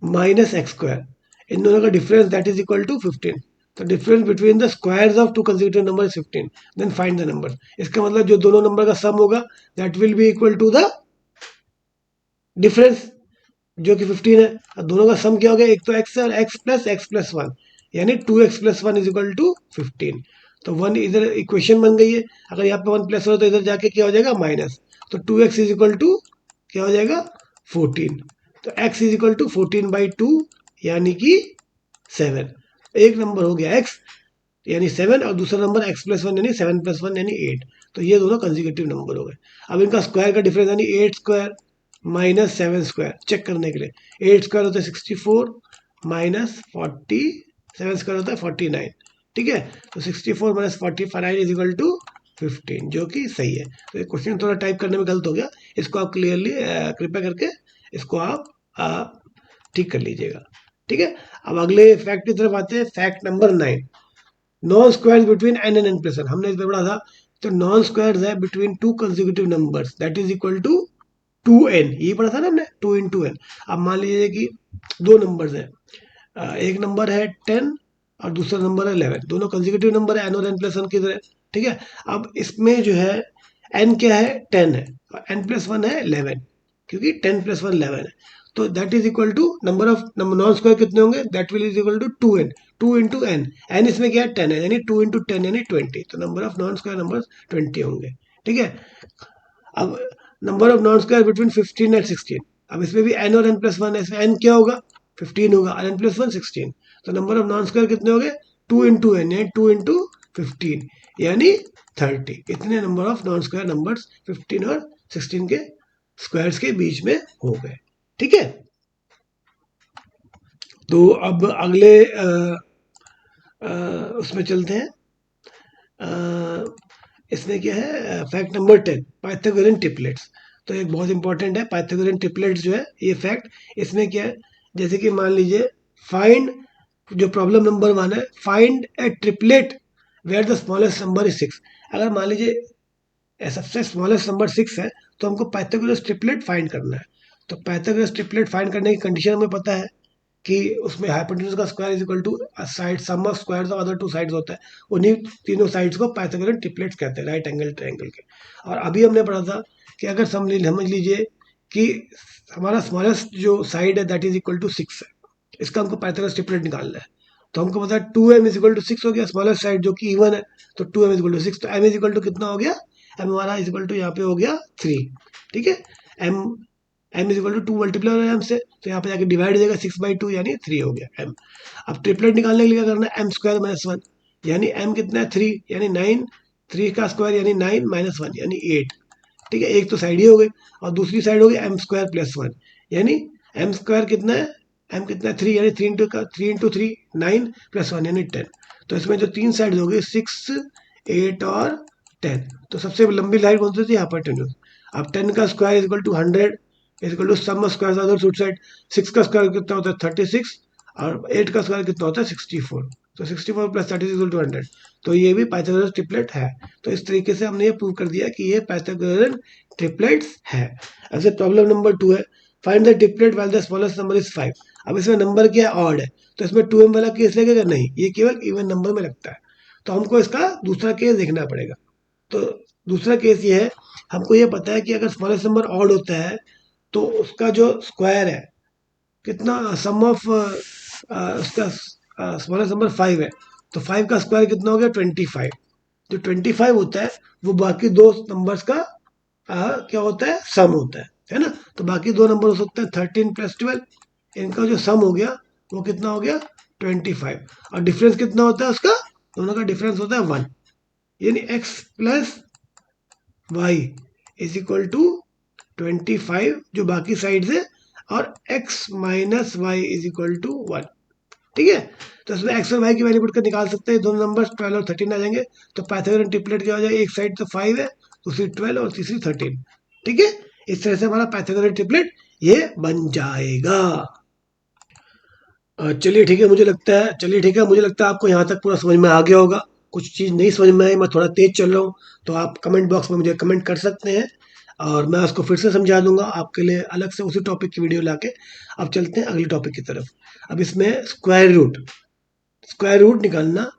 S1: minus x square, इन दोनों का difference that is equal to 15। तो difference between the squares of two consecutive number is 15, then find the number. इसका मतलब जो दोनों नंबर का सम होगा that will be equal to the difference जो कि 15 है, और दोनों का सम क्या हो गया? एक तो x है और x+1, यानी 2x+1 इज इक्वल टू 15। तो 1 इधर इक्वेशन बन गई है। अगर यहाँ पे 1 प्लस हो तो इधर जाके क्या हो जाएगा? माइनस। तो 2x इज इक्वल टू क्या हो जाएगा? 14। तो x इज इक्वल टू 14/2 यानी कि 7। एक नंबर हो गया x यानी 7, और दूसरा नंबर x+1 यानी 7+1 यानी 8। तो ये दोनों कंसेक्यूटिव नंबर हो गए। अब इनका स्क्वायर का डिफरेंस यानी 8 स्क्वायर माइनस 7 स्क्वायर, चेक करने के लिए 8 स्क्वायर होता है 64 माइनस 40, 7 स्क्वायर होता है 49। ठीक है, तो 64 माइनस 49 इज इक्वल टू 15, जो कि सही है। तो क्वेश्चन थोड़ा टाइप करने में गलत हो गया, इसको आप क्लियरली कृपया करके इसको आप ठीक कर लीजिएगा। ठीक है, अब अगले फैक्ट की तरफ आते हैं, fact number 9। Non square between N and N plus one, हमने इस पे पढ़ा था। तो नॉन स्क्वायर है between two consecutive numbers that is equal to 2n, ये पढ़ा था ना हमने, 2 × n। अब मान लीजिए कि दो नंबर्स हैं, एक नंबर है 10 और दूसरा नंबर है 11, दोनों कंसेक्यूटिव नंबर है n और n प्लस वन की तरह, ठीक है। अब इसमें जो है n क्या है, 10 है, और n प्लस वन है 11, क्योंकि 10 प्लस वन 11 है। तो that is equal to number of non square कितने होंगे, that will is equal to 2n, 2 × n, n इसमें क्या है 10 है, यानी 2 × 10 यानी 20, तो number of non square number 20 होंगे, ठीक है। अब number of non square between 15 and 16, अब इसमें भी n और n प्लस वन है, इसमें n क्या होगा 15 होगा और n प्लस वन 16, तो नंबर ऑफ नॉन स्क्वायर कितने हो गए 2 × n यानी 2 × 15 यानी 30। इतने number of non square numbers 15 और 16 के स्क्वायर्स के बीच में हो गए, ठीक है। तो अब अगले उसमें चलते हैं। इसमें क्या है, फैक्ट नंबर 10, पाइथागोरियन ट्रिपलेट्स। तो एक बहुत इंपॉर्टेंट है पाइथागोरियन ट्रिपलेट्स जो है ये फैक्ट। इसमें क्या है, जैसे कि मान लीजिए फाइंड, जो प्रॉब्लम नंबर 1 है, find a triplet where the smallest number is 6। अगर मान लीजिए सबसे स्मॉलेस्ट नंबर 6 है, तो हमको पाइथागोरस ट्रिपलेट फाइंड करना है। तो पाइथागोरस ट्रिपलेट फाइंड करने की कंडीशन हमें पता है कि उसमें हाइपोटेन्यूज का square is equal to side sum of squares of other two sides होता है। उन्हीं तीनों साइड्स को पाइथागोरस ट्रिपलेट्स कहते हैं, राइट एंगल ट्रायंगल के। और अभी हमने पढ़ा था कि अगर समझ लीजिए कि हमारा स्मॉलेस्ट जो साइड है दैट इज इक्वल टू 6 है, इसका हमको पाइथागोरस ट्रिपलेट निकालना है। तो हमको पता है 2m इज इक्वल टू 6 हो गया, स्मॉलेस्ट साइड जो कि इवन है, तो 2m इज इक्वल टू 6, तो m इज इक्वल टू कितना हो गया, m हमारा इज इक्वल टू यहाँ पे हो गया 3, ठीक है। m m is equal to 2 multiply हो रहा है m से, तो यहाँ पे जाके डिवाइड हो जाएगा 6/2 यानी 3 हो गया m। अब ट्रिपलेट निकालने के लिए क्या करना है, m स्क्वायर माइनस 1, यानी m कितना है 3 यानी 9, 3 का स्क्वायर यानी 9 माइनस 1 यानी 8, ठीक है। एक तो साइड ही हो गई और दूसरी साइड हो गई m स्क्वायर प्लस 1, यानी m स्क्वायर कितना है, m कितना है 3 यानी 3 × 3 9 प्लस 1 यानी 10। तो इसमें जो तीन साइड हो गई 6, 8 और 10, तो सबसे लंबी साइड कौन सी थी, यहाँ पर 10। अब 10 का square is equal to 100 is equal to sum of squares other two side, 6 का स्क्वायर कितना होता है 36 और 8 का स्क्वायर कितना होता है 64, तो 64 प्लस 30 इक्वल टू 100। तो ये भी पाइथागोरस ट्रिपलेट है। तो इस तरीके से हमने ये प्रूव कर दिया कि ये पाइथागोरस ट्रिपलेट्स है। ऐसे प्रॉब्लम नंबर 2 है, find the triplet when the smallest number is 5। अब इसमें नंबर क्या है, ऑड है, तो इसमें 2m वाला केस लगेगा नहीं, ये केवल इवन नंबर में लगता है। तो हमको इसका दूसरा केस देखना पड़ेगा। तो दूसरा केस ये है, हमको ये पता है कि अगर स्मॉलेस्ट नंबर ऑड होता है तो उसका जो स्क्वायर है कितना, सम ऑफ उसका स्मॉलेस्ट नंबर 5 है, तो 5 का स्क्वायर कितना हो गया 25। जो 25 होता है वो बाकी दो नंबर्स का क्या होता है, सम होता है ना। तो बाकी दो नंबर हो सकते हैं 13 प्लस 12, इनका जो सम हो गया वो कितना हो गया 25, और डिफरेंस कितना होता है उसका, दोनों का डिफरेंस होता है 1, यानी x plus y is equal to 25 जो बाकी साइड है, और x minus y is equal to 1, ठीक है। तो इसमें x और y की वैल्यू पुट कर निकाल सकते हैं, दोनों नंबर 12 और 13 आ जाएंगे। तो पाइथागोरस ट्रिपलेट क्या हो जाएगा, एक साइड तो 5 है, दूसरी 12 और तीसरी 13, ठीक है। इस तरह से हमारा पाइथागोरस ट्रिपलेट ये बन जाएगा। चलिए ठीक है, मुझे लगता है आपको यहाँ तक पूरा समझ में आ गया होगा। कुछ चीज़ नहीं समझ में आई, मैं थोड़ा तेज चल रहा हूँ, तो आप कमेंट बॉक्स में मुझे कमेंट कर सकते हैं और मैं उसको फिर से समझा दूंगा आपके लिए अलग से उसी टॉपिक की वीडियो लाके। अब चलते हैं अगले टॉपिक की तरफ। अब इसमें स्क्वायर रूट निकालना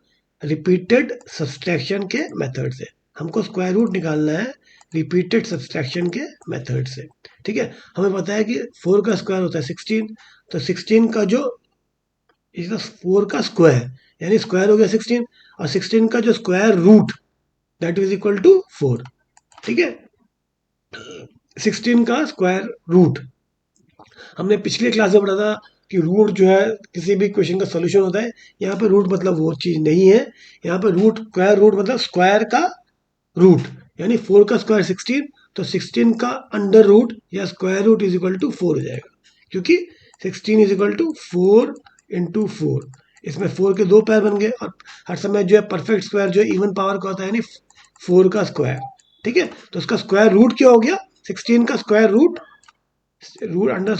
S1: रिपीटेड सब्सट्रैक्शन के मेथड से। हमको स्क्वायर रूट निकालना है रिपीटेड सब्सट्रैक्शन के मेथड से, ठीक है। हमें पता है कि 4 का स्क्वायर होता है 16, तो 16 का जो इस 4 का स्क्वायर यानी स्क्वायर हो गया 16, और 16 का जो square root that is equal to 4, ठीक है। 16 का स्क्वायर रूट हमने पिछले क्लास में पढ़ा था कि रूट जो है किसी भी क्वेश्चन का सोल्यूशन होता है। यहाँ पे रूट मतलब वो चीज़ नहीं है, यहाँ पे रूट स्क्वायर रूट मतलब स्क्वायर का रूट, यानी 4 का स्क्वायर 16, तो 16 का अंडर रूट या square root is equal to 4 हो जाएगा, क्योंकि 16 इज इक्वल टू 4 × 4। इसमें 4 के दो पैर बन गए, और हर समय जो है परफेक्ट स्क्वायर जो है इवन पावर का होता है, यानी 4 का स्क्वायर, ठीक है। तो उसका स्क्वायर रूट क्या हो गया 16 का square root, root under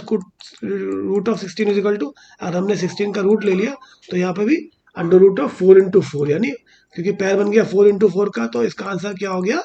S1: root of 16 is equal to, और हमने 16 का रूट ले लिया तो यहाँ पे भी अंडर रूट ऑफ 4 × 4, यानी क्योंकि पैर बन गया 4 × 4 का, तो इसका आंसर क्या हो गया,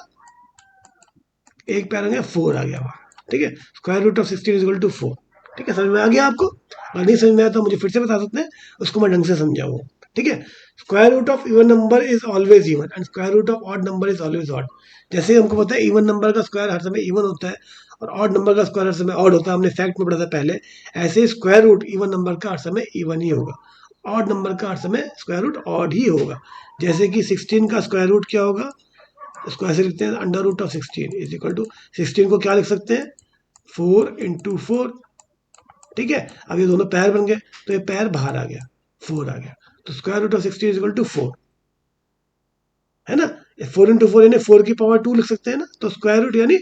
S1: एक पैर हो गया 4 आ गया वहाँ, ठीक है। Square root of 16 is equal to 4, ठीक है। समझ में आ गया आपको? अगर नहीं समझ में आया तो मुझे फिर से बता सकते हैं, उसको मैं ढंग से समझाऊंगा, ठीक है। Square root of even number is always even and square root of odd number is always odd. जैसे हमको पता है इवन नंबर का स्क्वायर हर समय इवन होता है और ऑड नंबर का स्क्वायर हर समय ऑड होता है, हमने फैक्ट में पढ़ा था पहले। ऐसे ही स्क्वायर रूट इवन नंबर का हर समय इवन ही होगा, ऑड नंबर का हर समय स्क्वायर रूट ऑड ही होगा। जैसे कि 16 का स्क्वायर रूट क्या होगा, उसको ऐसे लिखते हैं, under root of 16 is equal to, 16 को क्या लिख सकते हैं, 4 × 4, ठीक है। अब ये दोनों पैर बन गए, तो ये पैर बाहर आ गया, 4 आ गया, तो square root of 16 is equal to 4, है ना। 4 × 4 यानी 4 की पावर 2 लिख सकते हैं ना, तो स्क्वायर रूट यानी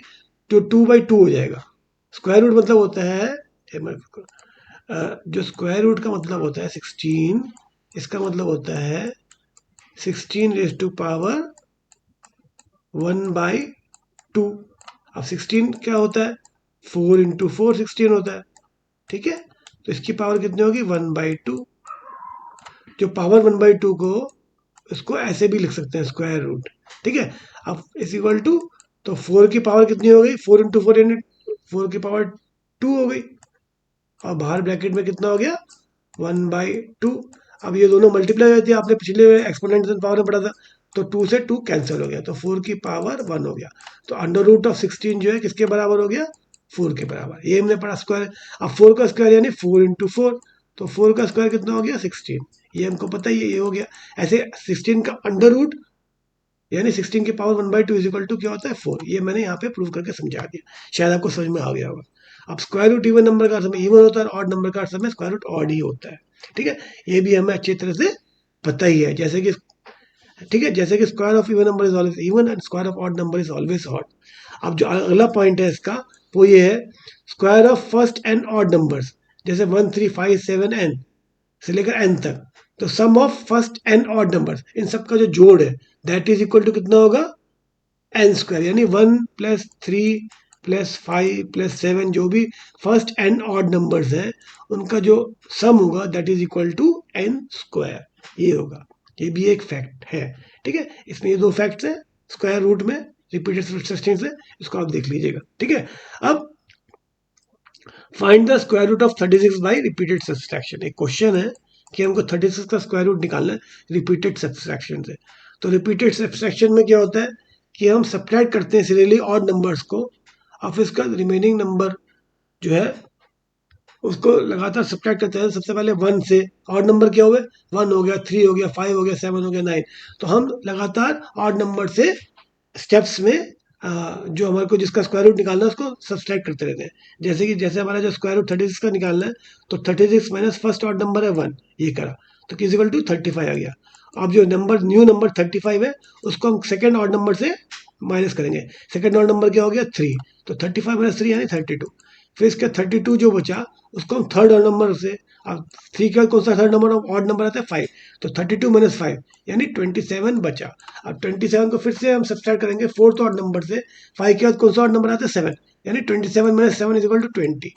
S1: 2/2 हो जाएगा। स्क्वायर रूट मतलब होता है, जो स्क्वायर रूट का मतलब होता है 16, इसका मतलब होता है 16 × 1/2। अब 16 क्या होता है, 4 × 4 16 होता है, ठीक है। तो इसकी पावर कितनी होगी, 1/2। जो पावर 1/2 को, इसको ऐसे भी लिख सकते हैं स्क्वायर रूट, ठीक है। अब इज इक्वल टू, तो 4 की पावर कितनी हो गई, 4 × 4 यानी 4 की पावर 2 हो गई, और बाहर ब्रैकेट में कितना हो गया, 1/2। अब ये दोनों मल्टीप्लाई होती है, आपने पिछले एक्सपोनेंट पावर में पढ़ा था, तो 2 से 2 कैंसिल हो गया, तो 4 की पावर 1 हो गया। तो अंडर रूट ऑफ 16 जो है किसके बराबर हो गया, 4 के बराबर, ये हमने पढ़ा स्क्वायर। अब 4 का स्क्वायर यानी 4 × 4, तो 4 का स्क्वायर कितना हो गया, 16, ये हमको पता ही है, ये हो गया। ऐसे 16 का अंडर रूट यानी 16 की पावर 1/2 इज इक्वल टू क्या होता है, 4। ये मैंने यहाँ पे प्रूव करके समझा दिया, शायद आपको समझ में आ गया होगा। अब स्क्वायर रूट इवन नंबर का समय इवन होता है, ऑड नंबर का समय स्क्वायर रूट ऑड ही होता है, ठीक है। ये भी हमें अच्छी तरह से पता ही है, जैसे कि, ठीक है, जैसे कि square of even number is always even and square of odd number is always odd. अब जो अगला पॉइंट है इसका, वो ये है, square of first n odd numbers, जैसे 1 3 5 7 n से लेकर n तक, तो sum of first n odd numbers, इन सब का जो जोड़ है, दैट इज इक्वल टू कितना होगा, एन स्क्वायर, यानी 1 + 3 + 5 + 7 जो भी फर्स्ट एंड ऑड नंबर्स हैं, उनका जो सम होगा that is equal to n square, ये होगा। ये भी एक फैक्ट है, ठीक है। इसमें ये दो फैक्ट्स हैं स्क्वायर रूट में, रिपीटेड सब्सट्रैक्शन से, इसको आप देख लीजिएगा, ठीक है। अब find the square root of 36 by repeated subtraction. एक क्वेश्चन है कि हमको 36 का स्क्वायर रूट निकालना है रिपीटेड सब्सट्रैक्शन से। तो रिपीटेड सब्सट्रैक्शन में क्या होता है कि हम सब्ट्रैक्ट करते हैं सीरियली ऑड नंबर्स को, और फिर इसका रिमेनिंग नंबर जो है उसको लगातार सब्ट्रैक्ट करते हैं। सबसे पहले 1 से ऑड नंबर क्या हुए, 1 हो गया, 3 हो गया, 5 हो गया, 7 हो गया, 9। तो हम लगातार ऑड नंबर से स्टेप्स में जो हमारे को जिसका स्क्वायर रूट निकालना है उसको सब्सट्रैक्ट करते रहते हैं। जैसे कि जैसे हमारा जो स्क्वायर रूट 36 का निकालना है, तो 36 माइनस फर्स्ट ऑड नंबर है 1, ये करा, तो इक्वल टू 35 आ गया। अब जो नंबर न्यू नंबर 35 है, उसको हम सेकेंड ऑड नंबर से माइनस करेंगे। सेकेंड ऑड नंबर क्या हो गया, 3, तो 35 माइनस 3 यानी 32। फिर इसका 32 जो बचा, उसको हम थर्ड ऑड नंबर से, अब 3 का कौन सा थर्ड नंबर ऑड नंबर आता है, 5, तो 32 माइनस 5 यानी 27 बचा। अब 27 को फिर से हम सब्सट्रैक्ट करेंगे फोर्थ ऑड नंबर से, 5 के बाद कौन सा ऑड नंबर आता है, 7, यानी 27 माइनस 7 इज इक्वल टू 20,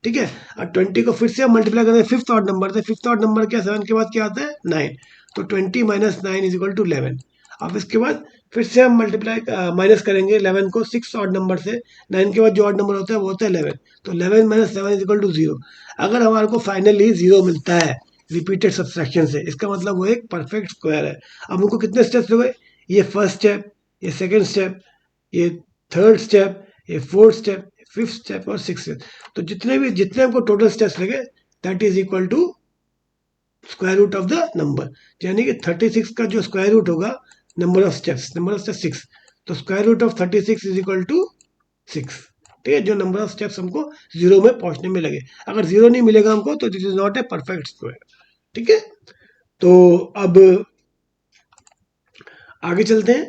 S1: ठीक है। अब 20 को फिर से हम मल्टीप्लाई करेंगे फिफ्थ ऑड नंबर से, फिफ्थ ऑड नंबर क्या, 7 के बाद क्या आता है, 9, तो 20 माइनस 9 इज इक्वल टू 11। अब इसके बाद फिर से हम मल्टीप्लाई माइनस करेंगे 11 को सिक्स ऑड नंबर से, 9 के बाद जो ऑड नंबर होता है वो होता है 11, तो 11 माइनस 7 इज इक्वल टू 0। अगर हमारे को फाइनली 0 मिलता है रिपीटेड सब्सट्रैक्शन से, इसका मतलब वो एक परफेक्ट स्क्वायर है। अब हमको कितने स्टेप्स हो गए, ये फर्स्ट स्टेप, ये सेकेंड स्टेप, ये थर्ड स्टेप, ये फोर्थ स्टेप, फिफ्थ स्टेप और सिक्स स्टेप। तो जितने हमको टोटल स्टेप्स लगे, that is equal to square root of the number, यानी कि 36 का जो स्क्वायर रूट होगा, नंबर ऑफ स्टेप्स 6, तो square root of 36 is equal to 6, ठीक है। जो नंबर ऑफ स्टेप्स हमको 0 में पहुंचने में लगे, अगर 0 नहीं मिलेगा हमको, तो this is not a perfect square, ठीक है। तो अब आगे चलते हैं।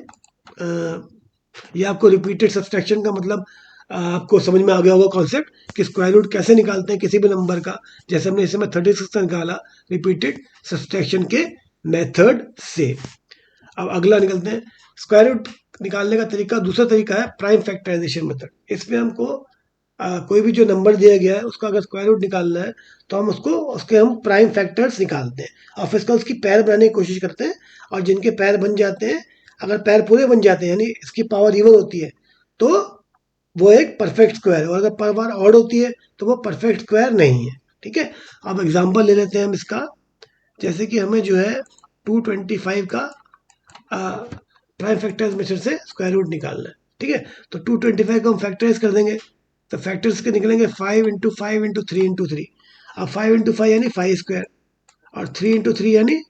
S1: ये आपको रिपीटेड सब्सट्रैक्शन का मतलब आपको समझ में आ गया होगा कॉन्सेप्ट कि स्क्वायर रूट कैसे निकालते हैं किसी भी नंबर का, जैसे हमने इस समय 36 का निकाला रिपीटेड सब्सट्रैक्शन के मेथड से। अब अगला निकलते हैं, स्क्वायर रूट निकालने का तरीका, दूसरा तरीका है प्राइम फैक्टराइजेशन मेथड। इसमें हमको कोई भी जो नंबर दिया गया है उसका अगर स्क्वायर रूट निकालना है तो हम उसके हम प्राइम फैक्टर्स निकालते हैं और फिर उसका उसकी पैर बनाने की कोशिश करते हैं। और जिनके पैर बन जाते हैं, अगर पैर पूरे बन जाते हैं यानी इसकी पावर इवन होती है, तो वो एक परफेक्ट स्क्वायर है। और अगर पावर ऑड होती है तो वो परफेक्ट स्क्वायर नहीं है। ठीक है, अब एग्जांपल ले लेते हैं हम इसका। जैसे कि हमें जो है 225 का प्राइम फैक्टर्स मेथड से स्क्वायर रूट निकालना है। ठीक है, तो 225 को हम फैक्टराइज कर देंगे, तो फैक्टर्स के निकलेंगे 5 × 5 × 3 × 3। अब 5 × 5 यानी 5 स्क्वायर, और 3 × 3 यानी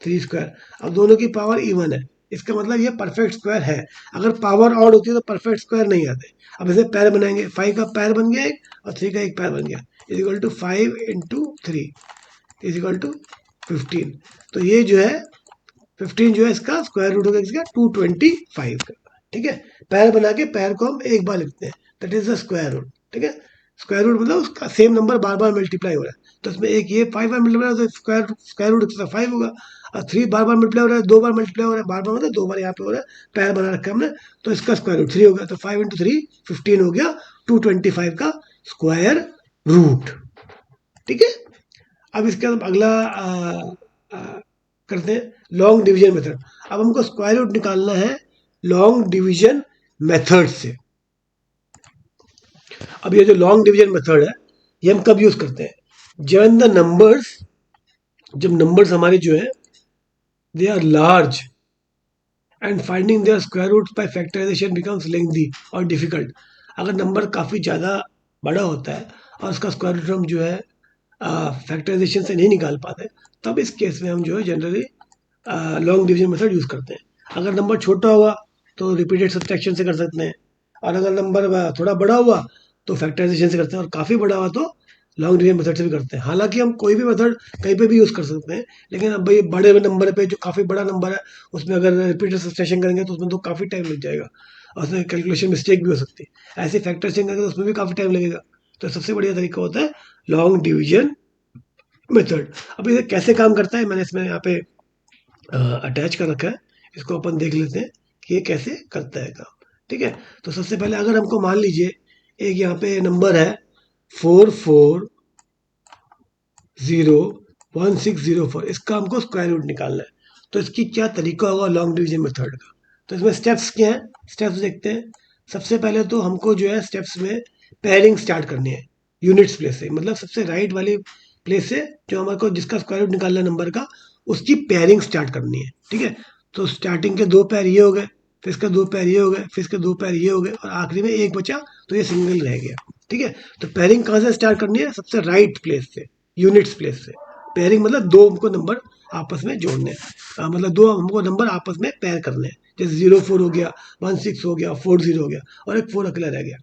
S1: 3 स्क्वायर। अब दोनों की पावर इवन है, इसका मतलब ये परफेक्ट स्क्वायर है। अगर पावर ऑड होती है तो परफेक्ट स्क्वायर नहीं आते। अब इसे पैर बनाएंगे, 5 का पैर बन गया एक और 3 का एक पैर बन गया, is equal to 5 × 3 is equal to 15। तो ये जो है 15 जो है इसका स्क्वायर रूट होगा इसका 225 का। ठीक है, पैर बना के पैर को हम एक बार लिखते हैं, that is the square root. ठीक है, स्क्वायर रूट मतलब उसका सेम नंबर बार बार मल्टीप्लाई हो रहा है, तो इसमें एक ये 5 बार मल्टीप्लाई हो रहा है तो स्क्वायर रूट इसका 5 होगा। और 3 बार बार मल्टीप्लाई हो रहा है, 2 बार मल्टीप्लाई हो रहा है, बार बार मतलब 2 बार यहाँ पे हो रहा है, पैर बना रखा है हमने, तो इसका स्क्वायर रूट 3 हो गया। तो 5 × 3 15 हो गया 225 का स्क्वायर रूट। ठीक है, अब इसके बाद अगला करते हैं लॉन्ग डिवीजन मेथड। अब हमको स्क्वायर रूट निकालना है लॉन्ग डिवीजन मेथड से। अब ये जो लॉन्ग डिवीजन मेथड है ये हम कब यूज करते हैं, जब द नंबर्स, जब नंबर्स हमारे जो है they are large and finding their square root by factorization becomes lengthy और डिफिकल्ट। अगर नंबर काफ़ी ज़्यादा बड़ा होता है और उसका स्क्वायर रूट हम जो है फैक्टराइजेशन से नहीं निकाल पाते, तब इस केस में हम जो है generally long division method use करते हैं। अगर नंबर छोटा हुआ तो रिपीटेड सब्ट्रैक्शन से कर सकते हैं, और अगर नंबर थोड़ा बड़ा हुआ तो फैक्टराइजेशन से करते हैं, और काफ़ी बड़ा हुआ तो लॉन्ग डिवीजन मेथड से भी करते हैं। हालांकि हम कोई भी मेथड कहीं पे भी यूज़ कर सकते हैं, लेकिन अब भाई बड़े नंबर पे जो काफ़ी बड़ा नंबर है उसमें अगर रिपीटेड सब्ट्रैक्शन करेंगे तो उसमें तो काफ़ी टाइम लग जाएगा, और उसमें कैलकुलेशन मिस्टेक भी हो सकती है। ऐसे फैक्टराइजेशन करेंगे तो उसमें भी काफ़ी टाइम लगेगा। तो सबसे बढ़िया तरीका होता है लॉन्ग डिवीजन मेथड। अब ये कैसे काम करता है मैंने इसमें यहाँ पे अटैच कर रखा है, इसको अपन देख लेते हैं कि ये कैसे करता है काम। ठीक है, तो सबसे पहले अगर हमको मान लीजिए एक यहाँ पे नंबर है 440604, इसका हमको स्क्वायर रूट निकालना है। तो इसकी क्या तरीका होगा लॉन्ग डिवीजन मेथड का, तो इसमें स्टेप्स क्या हैं, स्टेप्स देखते हैं। सबसे पहले तो हमको जो है स्टेप्स में पेयरिंग स्टार्ट करनी है यूनिट्स प्लेस से, मतलब सबसे राइट वाली प्लेस से जो हमारे को जिसका स्क्वायर रूट निकालना है नंबर का, उसकी पेयरिंग स्टार्ट करनी है। ठीक है, तो स्टार्टिंग के 2 पैर ये हो गए, फिर इसके 2 पैर ये हो गए, फिर इसके 2 पैर ये हो गए, और आखिरी में एक बचा तो ये सिंगल रह गया। ठीक है, तो पेयरिंग कहाँ से स्टार्ट करनी है, सबसे राइट प्लेस से, यूनिट्स प्लेस से। पेयरिंग मतलब दो हमको नंबर आपस में जोड़ने हैं, मतलब दो हमको नंबर आपस में पेयर करने हैं। जैसे 04 हो गया, 16 हो गया, 40 हो गया, और एक 4 अकेला रह गया।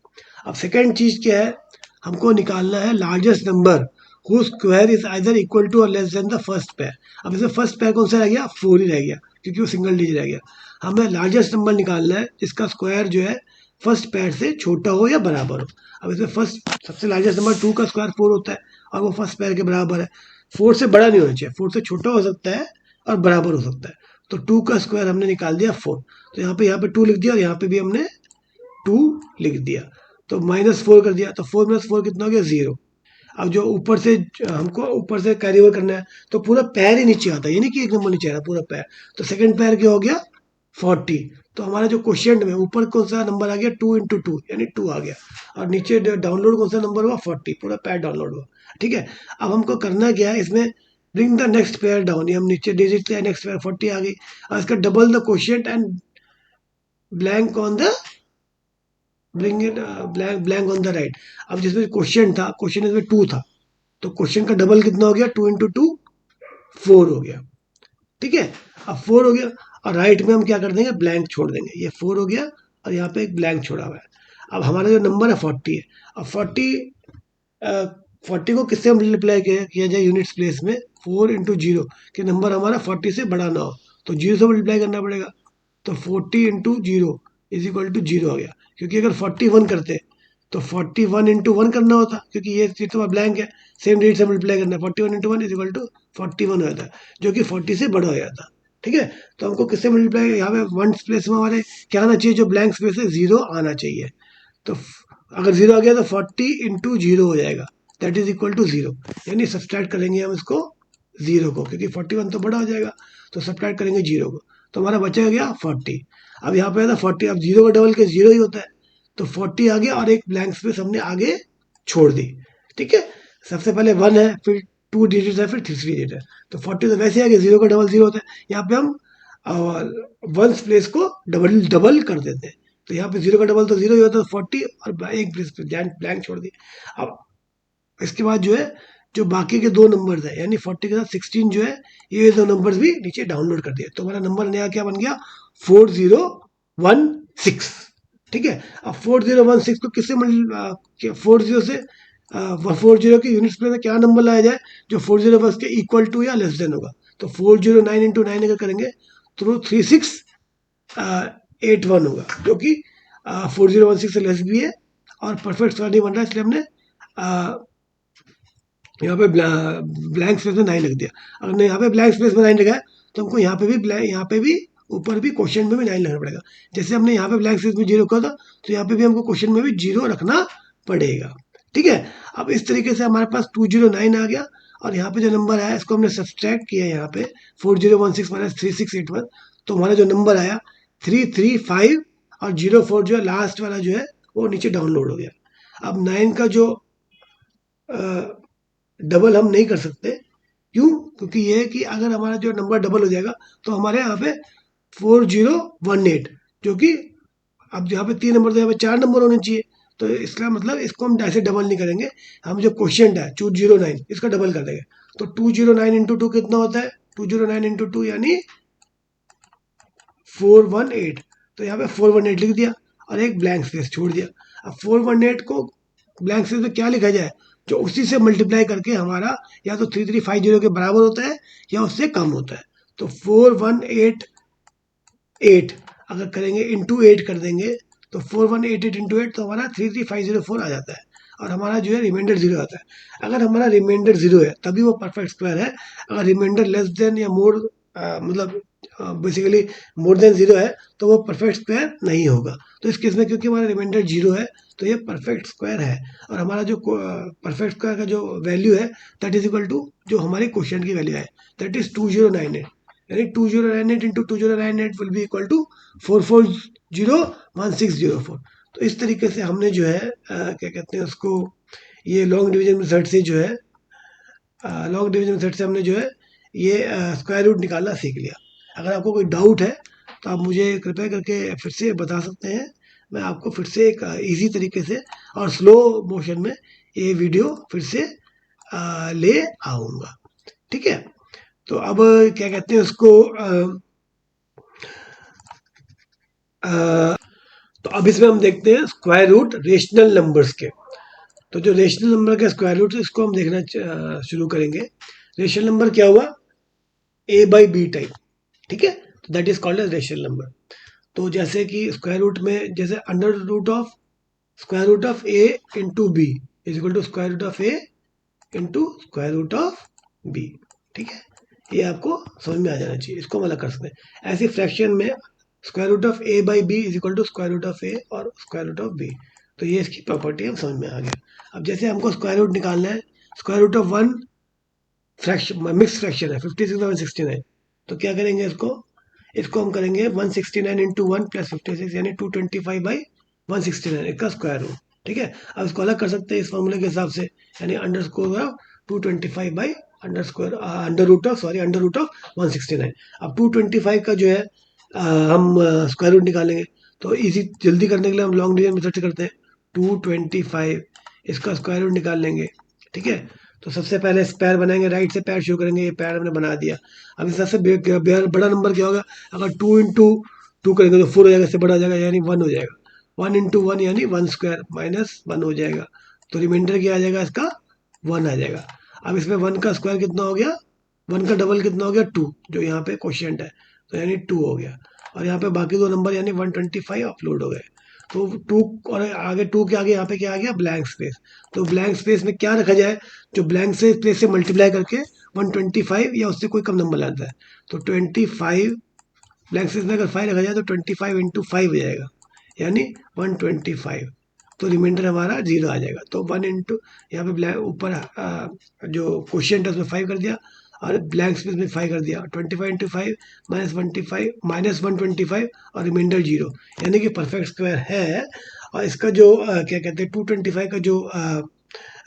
S1: अब सेकेंड चीज क्या है, हमको निकालना है largest number whose square is either equal to or less than the first pair। अब इसमें फर्स्ट पेयर कौन सा रह गया, 4 ही रह गया, क्योंकि वो सिंगल डिजिट रह गया। हमें लार्जेस्ट नंबर निकालना है जिसका स्क्वायर जो है फर्स्ट पेयर से छोटा हो या बराबर हो। अब इसमें फर्स्ट सबसे लार्जेस्ट नंबर 2 का स्क्वायर 4 होता है, और वो फर्स्ट पेयर के बराबर है। 4 से बड़ा नहीं होना चाहिए, 4 से छोटा हो सकता है और बराबर हो सकता है। तो 2 का स्क्वायर हमने निकाल दिया 4, तो यहाँ पे 2 लिख दिया, और यहाँ पे भी हमने 2 लिख दिया, तो -4 कर दिया, तो 4 - 4 कितना हो गया, 0। अब जो ऊपर से हमको ऊपर से कैरी ओवर करना है, तो पूरा पैर ही नीचे आता है, ये नहीं कि एक नंबर नीचे आ रहा, पूरा पैर। तो सेकंड पैर क्या हो गया, 40। तो हमारा जो क्वेश्चन में ऊपर कौन सा नंबर आ गया, 2 × 2 यानी 2 आ गया, और नीचे डाउनलोड कौन सा नंबर हुआ, 40, पूरा पैर डाउनलोड हुआ। ठीक है, अब हमको करना क्या है इसमें, bring the next pair down, ये हम नीचे डिजिट लिया, नेक्स्ट पेयर 40 आ गई, और इसका double the question and blank on the bring it blank on the right. अब जिसमें क्वेश्चन था, क्वेश्चन इसमें 2 था, तो क्वेश्चन का डबल कितना हो गया, 2 × 2 4 हो गया। ठीक है, अब 4 हो गया, और राइट में हम क्या कर देंगे, ब्लैंक छोड़ देंगे। ये 4 हो गया, और यहाँ पे एक ब्लैंक छोड़ा हुआ है। अब हमारा जो नंबर है 40 है। अब 40 को किससे मल्टीप्लाई किया जाए यूनिट्स प्लेस में, 4 × 0, कि नंबर हमारा 40 से बड़ा ना हो, तो 0 से मल्टीप्लाई करना पड़ेगा। तो 40 × 0 इज इक्वल टू 0 हो गया, क्योंकि अगर 41 करते तो 41 × 1 करना होता, क्योंकि ये तो ब्लैंक है, सेम डिजिट से मल्टीप्लाई करना है। 41 × 1 इज इक्वल टू 41 हो जाता है, जो कि 40 से बड़ा हो जाता। ठीक है, तो हमको किससे मल्टीप्लाई, यहाँ पे वन प्लेस में हमारे क्या आना चाहिए, जो ब्लैंक स्पेस है 0 आना चाहिए। तो अगर 0 आ गया तो 40 इंटू 0 हो जाएगा, दैट इज इक्वल टू 0। यानी सब्सट्रैक्ट करेंगे हम इसको 0 को, क्योंकि 41 तो बड़ा हो जाएगा, तो सब्सट्रैक्ट करेंगे 0 को, तो हमारा बचेगा गया 40। अब यहाँ पे था 40, अब 0 का डबल के 0 ही होता है, तो 40 आ गया और एक ब्लैंक स्पेस हमने आगे छोड़ दी। ठीक है, सबसे पहले 1 है, फिर 2 डिजिट है, फिर 3 डिजिट है, तो 40 तो वैसे आ गया, 0 का डबल 0 होता है। यहाँ पे हम वंस प्लेस को डबल डबल कर देते हैं, तो यहाँ पे 0 का डबल तो 0 ही होता है, 40 और एक प्लेस पे ब्लैंक छोड़ दी। अब इसके बाद जो है, जो बाकी के दो नंबर्स है, यानी 40 के साथ 16 जो है, ये दो नंबर्स भी नीचे डाउनलोड कर दिए, तो हमारा नंबर नया क्या बन गया, 4016। ठीक है, अब 4016 को किससे 40 से 40 के यूनिट्स में क्या नंबर लाया जाए जो 40 के इक्वल टू या लेस देन होगा, तो 409 इंटू 9 अगर करेंगे तो 3681 होगा, जो कि 4016 से लेस भी है और परफेक्ट स्क्वायर नहीं बन रहा, इसलिए हमने यहाँ पे ब्लैंक स्पेस में 9 लिख दिया। अगर नहीं यहाँ पे ब्लैंक स्पेस में 9 लिखा है, तो हमको यहाँ पे भी ऊपर भी क्वेश्चन में भी 9 लिखना पड़ेगा। जैसे हमने यहाँ पे ब्लैंक स्पेस में 0 रखा था, तो यहाँ पे भी हमको क्वेश्चन में भी 0 रखना पड़ेगा। ठीक है, अब इस तरीके से हमारे पास 209 आ गया, और यहाँ पे जो नंबर आया इसको हमने सब्सट्रैक्ट किया यहाँ पे 4016 माइनस 3681, तो हमारा जो नंबर आया 335 और 04 जो है लास्ट वाला जो है वो नीचे डाउनलोड हो गया। अब 9 का जो डबल हम नहीं कर सकते, क्यों, क्योंकि ये है कि अगर हमारा जो नंबर डबल हो जाएगा तो हमारे यहाँ पे 4018, जो कि अब यहाँ पे 3 नंबर, तो यहाँ पे 4 नंबर होने चाहिए, तो इसका मतलब इसको हम ऐसे डबल नहीं करेंगे, हम जो क्वेश्चन है 209 इसका डबल कर देंगे, तो 209 इंटू 2 कितना होता है, 209 इंटू 2 यानी 418, तो यहाँ पे 418 लिख दिया और एक ब्लैंक स्पेस छोड़ दिया। अब 418 को ब्लैंक स्पेस में क्या लिखा जाए, जो उसी से मल्टीप्लाई करके हमारा या तो 3350 के बराबर होता है या उससे कम होता है, तो 4188 अगर करेंगे इंटू 8 कर देंगे, तो 4188 इंटू 8 तो हमारा 33504 आ जाता है, और हमारा जो है रिमाइंडर 0 आता है। अगर हमारा रिमाइंडर 0 है तभी वो परफेक्ट स्क्वायर है, अगर रिमाइंडर लेस देन या मोर मतलब बेसिकली मोर देन 0 है तो वो परफेक्ट स्क्वायर नहीं होगा। तो इस केस में क्योंकि हमारा रिमाइंडर 0 है तो ये परफेक्ट स्क्वायर है, और हमारा जो परफेक्ट स्क्वायर का जो वैल्यू है दैट इज इक्वल टू जो हमारे क्वेश्चन की वैल्यू है, दैट इज 2098, यानी 2098 into 2098 will be equal to 4401604। तो इस तरीके से हमने जो है क्या कहते हैं उसको, ये लॉन्ग डिवीजन मेथड से जो है लॉन्ग डिवीजन मेथड से हमने जो है ये स्क्वायर रूट निकालना सीख लिया। अगर आपको कोई डाउट है तो आप मुझे कृपया करके फिर से बता सकते हैं, मैं आपको फिर से एक इजी तरीके से और स्लो मोशन में ये वीडियो फिर से ले आऊँगा। ठीक है, तो अब क्या कहते हैं उसको तो अब इसमें हम देखते हैं स्क्वायर रूट रेशनल नंबर्स के। तो जो रेशनल नंबर के स्क्वायर रूट है इसको हम देखना शुरू करेंगे। रेशनल नंबर क्या हुआ, a बाई बी टाइप। ठीक है, तो that is called as rational number. तो जैसे कि स्क्वायर रूट में जैसे under root of square root of a into b is equal to square root of a into square root of b. ठीक है, ये आपको समझ में आ जाना चाहिए, इसको हम अलग कर सकते हैं। ऐसे फ्रैक्शन में square root of a by b is equal to square root of a और स्क्वायर रूट ऑफ b, तो ये इसकी प्रॉपर्टी हम समझ में आ गया। अब जैसे हमको स्क्वायर रूट निकालना है, square root of 1 fraction mix fraction है 56 और 169, तो क्या करेंगे इसको हम करेंगे 169 इंटू 1 प्लस 56 यानी 225 बाई 169 इसका स्क्वायर रूट। ठीक है, अब इसको अलग कर सकते हैं इस फॉर्मूले के हिसाब से, यानी under score of 225 by under root of 169। अब 225 का जो है हम स्क्वायर रूट निकालेंगे, तो इजी जल्दी करने के लिए हम लॉन्ग डिवीजन मेथड से करते हैं। 225 इसका स्क्वायर रूट निकाल लेंगे। ठीक है, तो सबसे पहले पैर बनाएंगे, राइट से पैर शुरू करेंगे, ये पैर हमने बना दिया। अब इस सबसे बड़ा नंबर क्या होगा, अगर 2 इंटू 2 करेंगे तो 4 हो जाएगा, इससे बड़ा हो जाएगा यानी 1 हो जाएगा। 1 इंटू 1 यानी 1 स्क्वायर माइनस 1 हो जाएगा, तो रिमाइंडर क्या आ जाएगा इसका 1 आ जाएगा। अब इसमें 1 का स्क्वायर कितना हो गया, 1 का डबल कितना हो गया 2, जो यहाँ पे क्वेश्चन है, तो यानी 2 हो गया, और यहाँ पे बाकी दो नंबर यानी 125 अपलोड हो गए। तो 2 और आगे 2 के आगे यहाँ पे क्या आ गया, ब्लैंक स्पेस। तो ब्लैंक स्पेस में क्या रखा जाए जो ब्लैंक से स्पेस से मल्टीप्लाई करके 125 या उससे कोई कम नंबर लाता है, तो 25 ब्लैंक स्पेस में अगर 5 रखा जाए तो 25 इंटू 5 हो जाएगा, यानी 125। तो रिमाइंडर हमारा 0 आ जाएगा। तो 1 इंटू यहाँ पे ब्लैंक ऊपर जो क्वेश्चन है उसमें 5 कर दिया और ब्लैंक स्पेस में 5 कर दिया। 25 इंटू 5 -25 -125 और रिमाइंडर 0, यानी कि परफेक्ट स्क्वायर है। और इसका जो क्या कहते हैं 225 का जो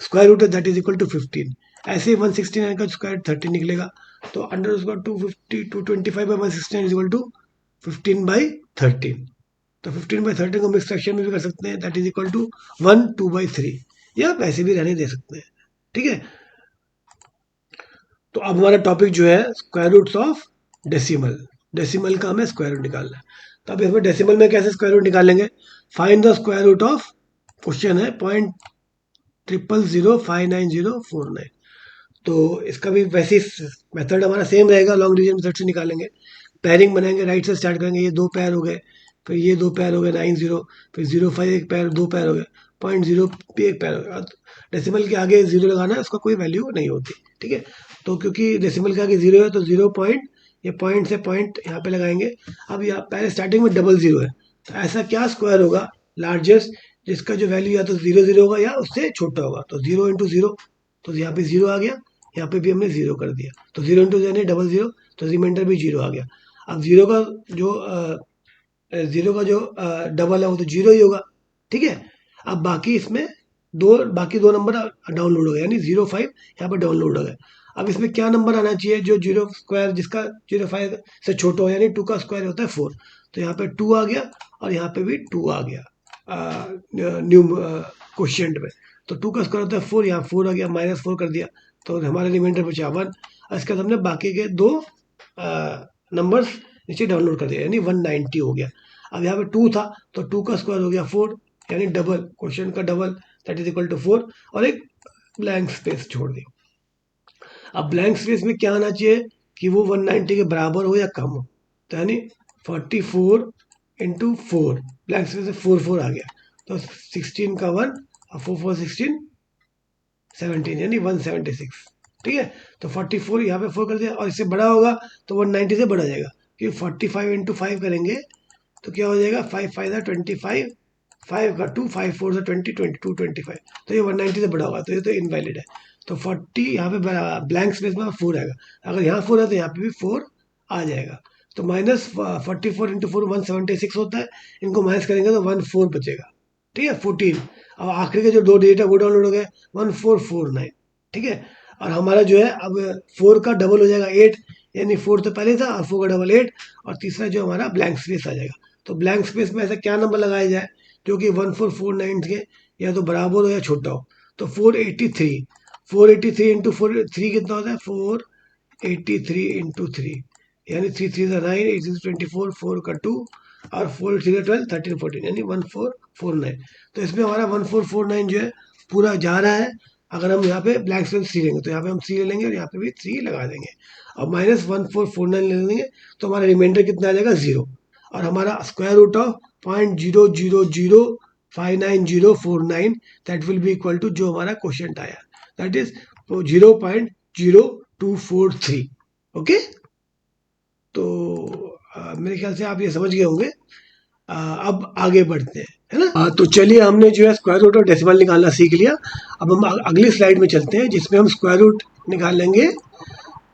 S1: स्क्वायर रूट है दैट इज इक्वल टू 15। ऐसे ही 169 का स्क्वायर 30 निकलेगा। तो अंडर उसका 225 बाई 169 इज इक्वल टू 15/13। तो 15/13 को मिक्स फ्रैक्शन में भी कर सकते हैं, दैट इज इक्वल टू 1 2/3, या वैसे भी रहने दे सकते हैं। ठीक है, तो अब हमारा टॉपिक जो है square roots of decimal. Decimal का हमें स्क्वायर रूट निकालना है। तो अब हमें डेसिमल में कैसे स्क्वायर रूट निकालेंगे? Find the square root of, question है 0.0005949। तो इसका भी वैसे मेथड हमारा सेम रहेगा, लॉन्ग डिवीजन मेथड से निकालेंगे। पेयरिंग बनाएंगे, राइट से स्टार्ट करेंगे, ये 2 पेयर हो गए, फिर ये 2 पेयर हो गए 90, फिर 05 एक पेयर, 2 पेयर हो गए, 0.0 भी एक पेयर हो गया। डेसिमल के आगे 0 लगाना है, उसका कोई वैल्यू नहीं होती। ठीक है, तो क्योंकि डेसिमल के आगे 0 है तो 0 पॉइंट, ये पॉइंट से पॉइंट यहाँ पे लगाएंगे। अब यहाँ पहले स्टार्टिंग में डबल 0 है, तो ऐसा क्या स्क्वायर होगा लार्जेस्ट जिसका जो वैल्यू या तो 0 होगा या उससे छोटा होगा? तो 0 इंटू 0, तो यहाँ पे 0 आ गया, यहाँ पे भी हमने 0 कर दिया, तो 0 इंटू यानी डबल 0, तो रिमाइंडर भी 0 आ गया। अब 0 का जो डबल है वो तो 0 ही होगा। ठीक है, अब बाकी इसमें बाकी दो नंबर डाउनलोड हो गए, यानी 05 यहाँ पर डाउनलोड हो गए। अब इसमें क्या नंबर आना चाहिए जो 0 स्क्वायर जिसका 05 से छोटा हो, यानी 2 का स्क्वायर होता है 4। तो यहाँ पे 2 आ गया और यहाँ पे भी 2 आ गया न्यू क्वेश्चन में। तो 2 का स्क्वायर होता है 4, यहाँ 4 आ गया, -4 कर दिया, तो हमारा रिमाइंडर बचा 1। इसके बाद हमने बाकी के 2 नंबर्स नीचे डाउनलोड कर दिया, यानी 190 हो गया। अब यहाँ पे 2 था तो 2 का स्क्वायर हो गया 4, यानी डबल, क्वेश्चन का double, that is equal to 4, और एक ब्लैंक स्पेस छोड़ दी। अब ब्लैंक स्पेस में क्या आना चाहिए कि वो 190 के बराबर हो या कम हो, तो यानी 44 इंटू 4, ब्लैंक स्पेस में 4 आ गया, तो 16 का 1 और 4 4 16 17, यानी 176। ठीक है, तो 44 यहाँ पे 4 कर दिया, और इससे बड़ा होगा तो 190 से बढ़ा जाएगा, क्योंकि 45 इंटू 5 करेंगे तो क्या हो जाएगा, 5 5 25, 5 का 2, 5 4 20, 22 25, तो ये 190 से बड़ा होगा, तो ये तो इनवैलिड है। तो 40 यहाँ पे ब्लैंक स्पेस में 4 आएगा, अगर यहाँ 4 है तो यहाँ पे भी 4 आ जाएगा। तो -44 इंटू 4 176 होता है, इनको माइनस करेंगे तो 14 बचेगा। ठीक है, 14। अब आखिरी के जो 2 डिजिट है वो डाउनलोड हो गए, 1449। ठीक है, और हमारा जो है अब 4 का डबल हो जाएगा 8, यानी 4 तो पहले था और 4 का डबल 8, और तीसरा जो हमारा ब्लैंक स्पेस आ जाएगा। तो ब्लैंक स्पेस में ऐसा क्या नंबर लगाया जाए जो कि 1449 के या तो बराबर हो या छोटा हो? तो 483 इंटू 3 कितना होता है, 483 इंटू 3, यानी 3 3 9, 8 24, 4 का 2 और 4 3 12, 13 14, यानी 1449। तो इसमें हमारा 1449 जो है पूरा जा रहा है। अगर हम यहाँ पे ब्लैंक स्पेस 3 लेंगे तो यहाँ पे हम 3 ले लेंगे और यहाँ पे भी 3 लगा देंगे, और -1449 ले लेंगे, तो हमारा रिमाइंडर कितना आ जाएगा 0। और हमारा square root of 0.0005949 that will be equal to जो हमारा क्वेश्चन आया, दैट इज 0.0243। ओके, तो मेरे ख्याल से आप ये समझ गए होंगे। अब आगे बढ़ते हैं, है ना। तो चलिए, हमने जो है स्क्वायर रूट और डेसिमल निकालना सीख लिया। अब हम अगली स्लाइड में चलते हैं जिसमें हम स्क्वायर रूट निकालेंगे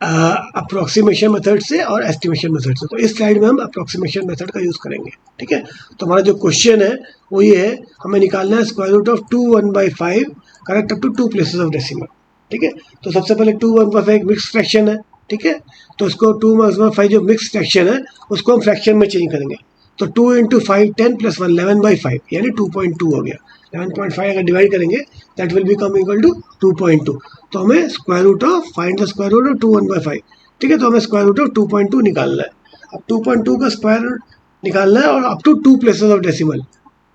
S1: अप्रोक्सीमेशन मेथड से और एस्टिमेशन मेथड से। तो इस स्लाइड में हम अप्रोक्सीमेशन मेथड का यूज़ करेंगे। ठीक है, तो हमारा जो क्वेश्चन है वो ये है, हमें निकालना है square root of 2 1/5 correct up to 2 places of decimal. ठीक है, तो सबसे पहले 2 1/5 एक मिक्स फ्रैक्शन है। ठीक है, तो इसको 2 1/5 जो मिक्स फ्रैक्शन है उसको हम फ्रैक्शन में चेंज करेंगे। तो 2 इंटू 5 10 + 1 11/5, यानी 2.2 हो गया। 11.5 अगर डिवाइड करेंगे that will become equal to 2.2। तो हमें square root of, find the square root of 2 1/5। ठीक है, तो हमें स्क्वायर रूट ऑफ 2.2 निकालना है। अब 2.2 का स्क्वायर रूट निकालना है और up to 2 places of decimal.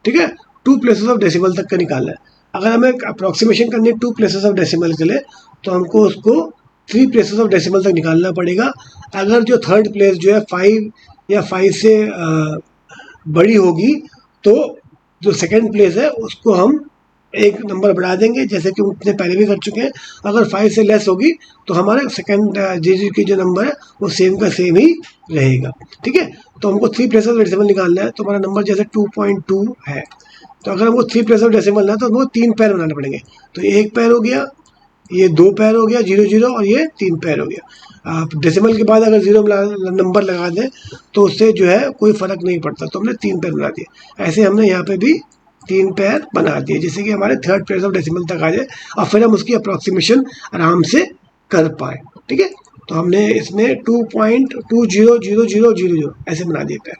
S1: ठीक है, 2 प्लेसेस ऑफ डेसिमल तक का निकालना है। अगर हमें अप्रोक्सीमेशन करनी है 2 प्लेसेस ऑफ डेसिमल के लिए, तो हमको उसको 3 प्लेसेस ऑफ डेसिमल तक निकालना पड़ेगा। अगर जो थर्ड प्लेस जो है 5 या 5 से बड़ी होगी, तो जो सेकेंड प्लेस है उसको हम एक नंबर बढ़ा देंगे, जैसे कि उतने पहले भी कर चुके हैं। अगर 5 से लेस होगी तो हमारे सेकेंड डिजिट की जो नंबर है वो सेम का सेम ही रहेगा। ठीक है, तो हमको 3 प्लेसेस ऑफ डेसिमल निकालना है। तो हमारा नंबर जैसे 2.2 है, तो अगर हमको 3 प्लेस ऑफ डेसिमल ना तो हमको 3 पैर बनाने पड़ेंगे। तो एक पैर हो गया, ये 2 पैर हो गया 0 0 और ये 3 पैर हो गया। आप डेसिमल के बाद अगर 0 नंबर लगा दें तो उससे जो है कोई फ़र्क नहीं पड़ता, तो हमने 3 पैर बना दिए। ऐसे हमने यहाँ पे भी 3 पैर बना दिए जिससे कि हमारे थर्ड प्लेस ऑफ डेसिमल तक आ जाए और फिर हम उसकी अप्रॉक्सीमेशन आराम से कर पाए। ठीक है, तो हमने इसमें 2.200000 ऐसे बना दिए पैर।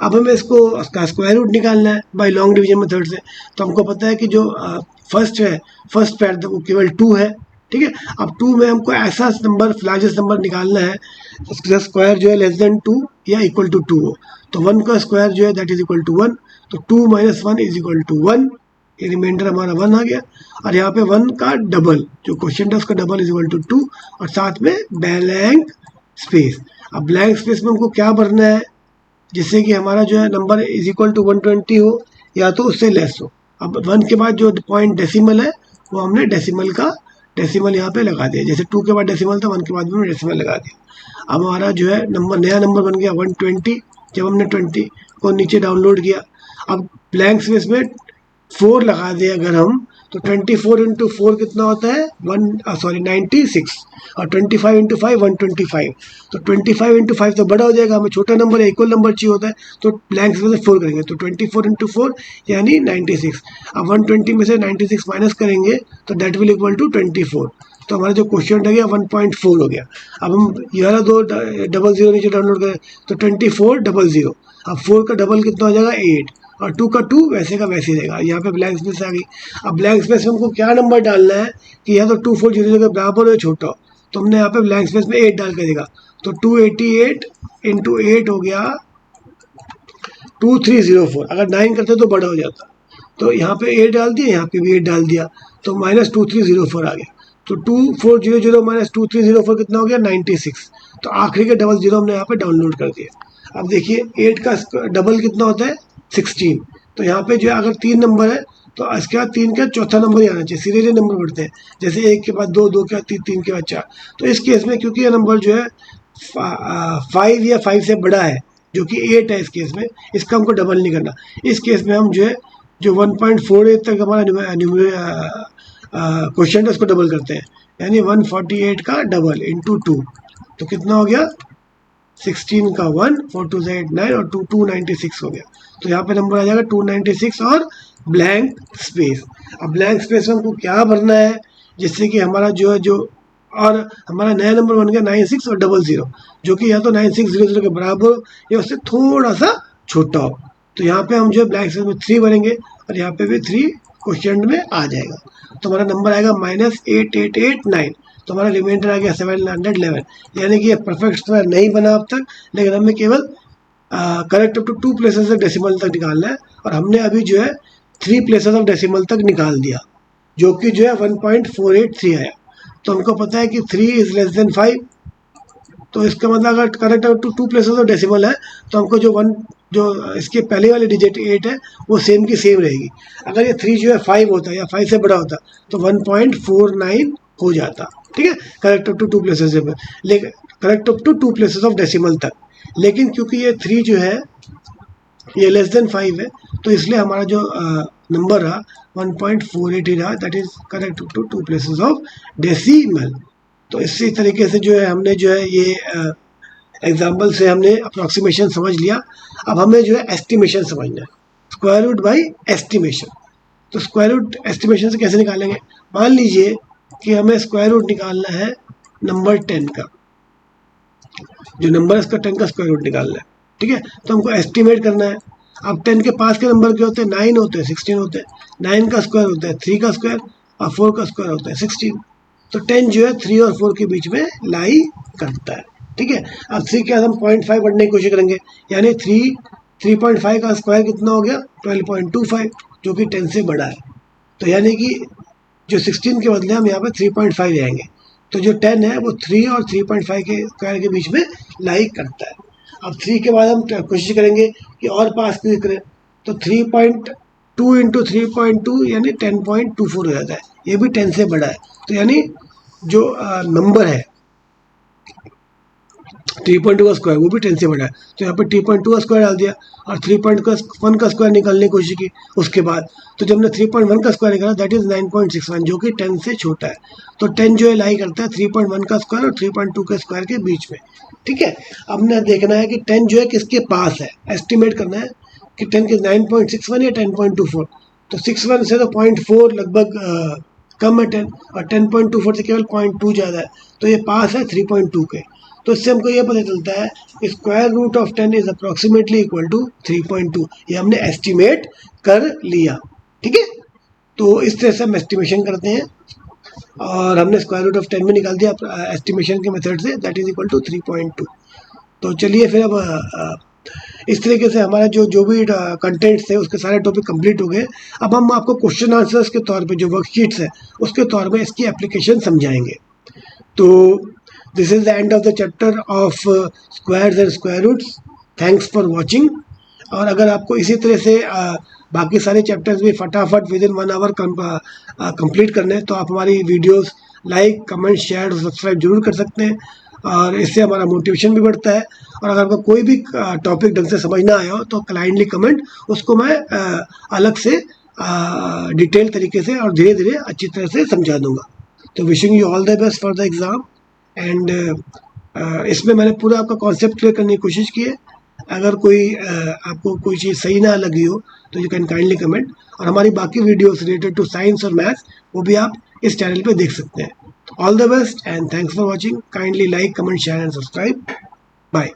S1: अब हमें इसको उसका स्क्वायर रूट निकालना है बाय लॉन्ग डिवीजन मेथड से। तो हमको पता है कि जो फर्स्ट है, फर्स्ट पैर वो केवल 2 है। ठीक है, अब 2 में हमको ऐसा नंबर लार्जेस्ट नंबर निकालना है उसका स्क्वायर जो है लेस देन 2 या इक्वल टू 2 हो। तो 1 का स्क्वायर जो है दैट इज इक्वल टू 1। तो 2 - 1 इज इक्वल टू 1, ये रिमाइंडर हमारा 1 आ गया। और यहाँ पे 1 का डबल, जो क्वेश्चन था उसका डबल इज इक्वल टू 2 और साथ में ब्लैंक स्पेस। अब ब्लैंक स्पेस में हमको क्या भरना है जिससे कि हमारा जो है नंबर इज इक्वल टू 120 हो या तो उससे लेस हो। अब 1 के बाद जो पॉइंट डेसिमल है वो हमने डेसिमल यहाँ पे लगा दिया। जैसे 2 के बाद डेसिमल था, 1 के बाद भी डेसिमल लगा दिया। अब हमारा जो है नंबर नया नंबर बन गया 120। जब हमने 20 को नीचे डाउनलोड किया, अब ब्लैंक स्पेस में 4 लगा दें अगर हम, तो 24 इंटू 4 कितना होता है 96 और 25 इंटू 5 125। तो 25 इंटू 5 तो बड़ा हो जाएगा, हमें छोटा नंबर है, इक्वल नंबर चाहिए होता है। तो ब्लैंक स्पेस में 4 करेंगे तो 24 इंटू 4 यानी 96। अब 120 में से 96 माइनस करेंगे तो दैट विल इक्वल टू 24। तो हमारा जो क्वेश्चन रह गया 1.4 हो गया। अब हम ये वाला 2 डबल जीरो नीचे डाउनलोड करें तो 2400। अब 4 का डबल कितना हो जाएगा 8 और 2 का 2 वैसे का वैसे ही रहेगा। यहाँ पे ब्लैंक स्पेस आ गई। अब ब्लैंक स्पेस में हमको क्या नंबर डालना है कि या तो 2400 के बराबर हो छोटा हो, तो हमने यहाँ पे ब्लैंक स्पेस में 8 डाल के देगा। तो 288 इंटू 8 हो गया 2304। अगर 9 करते तो बड़ा हो जाता, तो यहाँ पे 8 डाल दिया, यहाँ पे भी 8 डाल दिया, तो -2304 आ गया। तो 2400 - 2304 कितना हो गया 96। तो आखिरी के डबल जीरो हमने यहाँ पे डाउनलोड कर दिया। अब देखिए 8 का डबल कितना होता है 16। तो यहाँ पे जो है अगर 3 नंबर है तो इसके बाद 3 का चौथा नंबर ही आना चाहिए, सीरियली नंबर बढ़ते हैं, जैसे 1 के बाद 2, 2 के बाद 3, 3 के बाद 4। तो इस केस में क्योंकि यह नंबर जो है 5 या 5 से बड़ा है जो कि 8 है, इस केस में इसका हमको डबल नहीं करना। इस केस में हम जो है जो 1.48 तक हमारा क्वेश्चन है उसको डबल करते हैं, यानी 148 का डबल इंटू 2। तो कितना हो गया 16 का 1, 4 2 8 9 और 2 296 हो गया। तो यहाँ पे नंबर आ जाएगा 296 और ब्लैंक स्पेस। अब ब्लैंक स्पेस में हमको क्या भरना है जिससे कि हमारा जो है और हमारा नया नंबर बन गया 96 और 00, जो कि या तो 9600 के बराबर हो या उससे थोड़ा सा छोटा हो। तो यहाँ पे हम जो है ब्लैंक स्पेस में 3 भरेंगे और यहाँ पे भी 3 क्वेश्चन में आ जाएगा। तो हमारा नंबर आएगा -8889। तो हमारा रिमाइंडर आ गया 711, यानी कि ये परफेक्ट स्क्वायर नहीं बना अब तक, लेकिन हमें केवल correct up to 2 places of decimal तक निकालना है। और हमने अभी जो है 3 प्लेसेस ऑफ डेसिमल तक निकाल दिया, जो कि जो है 1.483 आया। तो हमको पता है कि 3 इज लेस देन 5। तो इसका मतलब अगर correct up to 2 places of decimal है तो हमको जो इसके पहले वाली डिजिट 8 है वो सेम की सेम रहेगी। अगर ये 3 जो है 5 होता है या 5 से बड़ा होता तो 1.49 हो जाता। ठीक है, करेक्ट अप टू 2 प्लेसेस, लेकिन correct up to 2 places of decimal तक। लेकिन क्योंकि ये 3 जो है ये लेस देन 5 है तो इसलिए हमारा जो नंबर रहा 1.48 ही रहा, that is correct up to 2 places of decimal. तो इसी तरीके से जो है हमने जो है ये एग्जाम्पल से हमने अप्रॉक्सीमेशन समझ लिया। अब हमें जो है एस्टिमेशन समझना है, स्क्वायर रूट बाई एस्टिमेशन। तो स्क्वायर रूट एस्टिमेशन से कैसे निकालेंगे, मान लीजिए कि हमें स्क्वायर रूट निकालना है नंबर 10 का, जो नंबर है उसका 10 का स्क्वायर रूट निकालना है। ठीक है, तो हमको एस्टिमेट करना है। अब 10 के पास के नंबर क्या होते हैं 9 होते हैं, 16 होते हैं। 9 का स्क्वायर होता है 3 का स्क्वायर और 4 का स्क्वायर होता है 16। तो 10 जो है 3 और 4 के बीच में लाई करता है। ठीक है, अब 3 के बाद हम 0.5 बढ़ने की कोशिश करेंगे, यानी 3.5 का स्क्वायर कितना हो गया 12.25, जो कि 10 से बड़ा है। तो यानी कि जो 16 के बदले हम यहाँ पे 3.5 जाएंगे। तो जो 10 है वो 3 और 3.5 के स्क्वायर के बीच में लाई करता है। अब 3 के बाद हम कोशिश करेंगे कि और पास क्लिक करें, तो 3.2 इंटू 3.2 यानी 10.24 हो जाता है, ये भी 10 से बड़ा है। तो यानी जो नंबर है 3.2 का स्क्वायर वो भी 10 से बड़ा है, तो यहाँ पे 3.2 का स्क्वायर डाल दिया और 3.1 का स्क्वायर निकालने की कोशिश की। उसके बाद तो जब हमने 3.1 का स्क्वायर निकाला दैट इज 9.61 जो कि 10 से छोटा है। तो 10 जो है लाई करता है 3.1 का स्क्वायर और 3.2 के स्क्वायर के बीच में। ठीक है, अब हमने देखना है कि 10 जो है किसके पास है, एस्टिमेट करना है कि 10 के 9.61 या 10.24। तो 61 से तो 0.4 लगभग कम है 10, और 10.24 से केवल 0.2 ज़्यादा है, तो ये पास है 3.2 के। तो इससे हमको ये पता चलता है square root of 10 is approximately equal to 3.2। ये हमने एस्टिमेट कर लिया। ठीक है, तो इस तरह से हम एस्टिमेशन करते हैं और हमने स्क्वायर रूट ऑफ 10 में निकाल दिया एस्टिमेशन के मेथड से, दैट इज इक्वल टू 3.2। तो चलिए फिर अब इस तरीके से हमारा जो भी कंटेंट्स थे उसके सारे टॉपिक कंप्लीट हो गए। अब हम आपको क्वेश्चन आंसर्स के तौर पे जो वर्कशीट्स है उसके तौर पे इसकी एप्लीकेशन समझाएंगे। तो this is the end of the chapter of squares and square roots. Thanks for watching. और अगर आपको इसी तरह से बाकी सारे चैप्टर्स भी फटाफट विद इन 1 आवर कंप्लीट करने हैं तो आप हमारी वीडियोस लाइक कमेंट शेयर और सब्सक्राइब जरूर कर सकते हैं, और इससे हमारा मोटिवेशन भी बढ़ता है। और अगर आपको कोई भी टॉपिक ढंग से समझ ना आया हो तो काइंडली कमेंट, उसको मैं अलग से डिटेल तरीके से और धीरे धीरे अच्छी तरह से समझा दूंगा। तो wishing you all the best for the exam. And इसमें मैंने पूरा आपका कॉन्सेप्ट क्लियर करने की कोशिश की है। अगर कोई आपको कोई चीज़ सही ना लगी हो तो यू कैन काइंडली कमेंट, और हमारी बाकी वीडियोस रिलेटेड टू साइंस और मैथ्स वो भी आप इस चैनल पे देख सकते हैं। All the best and thanks for watching. Kindly like comment share and subscribe. Bye.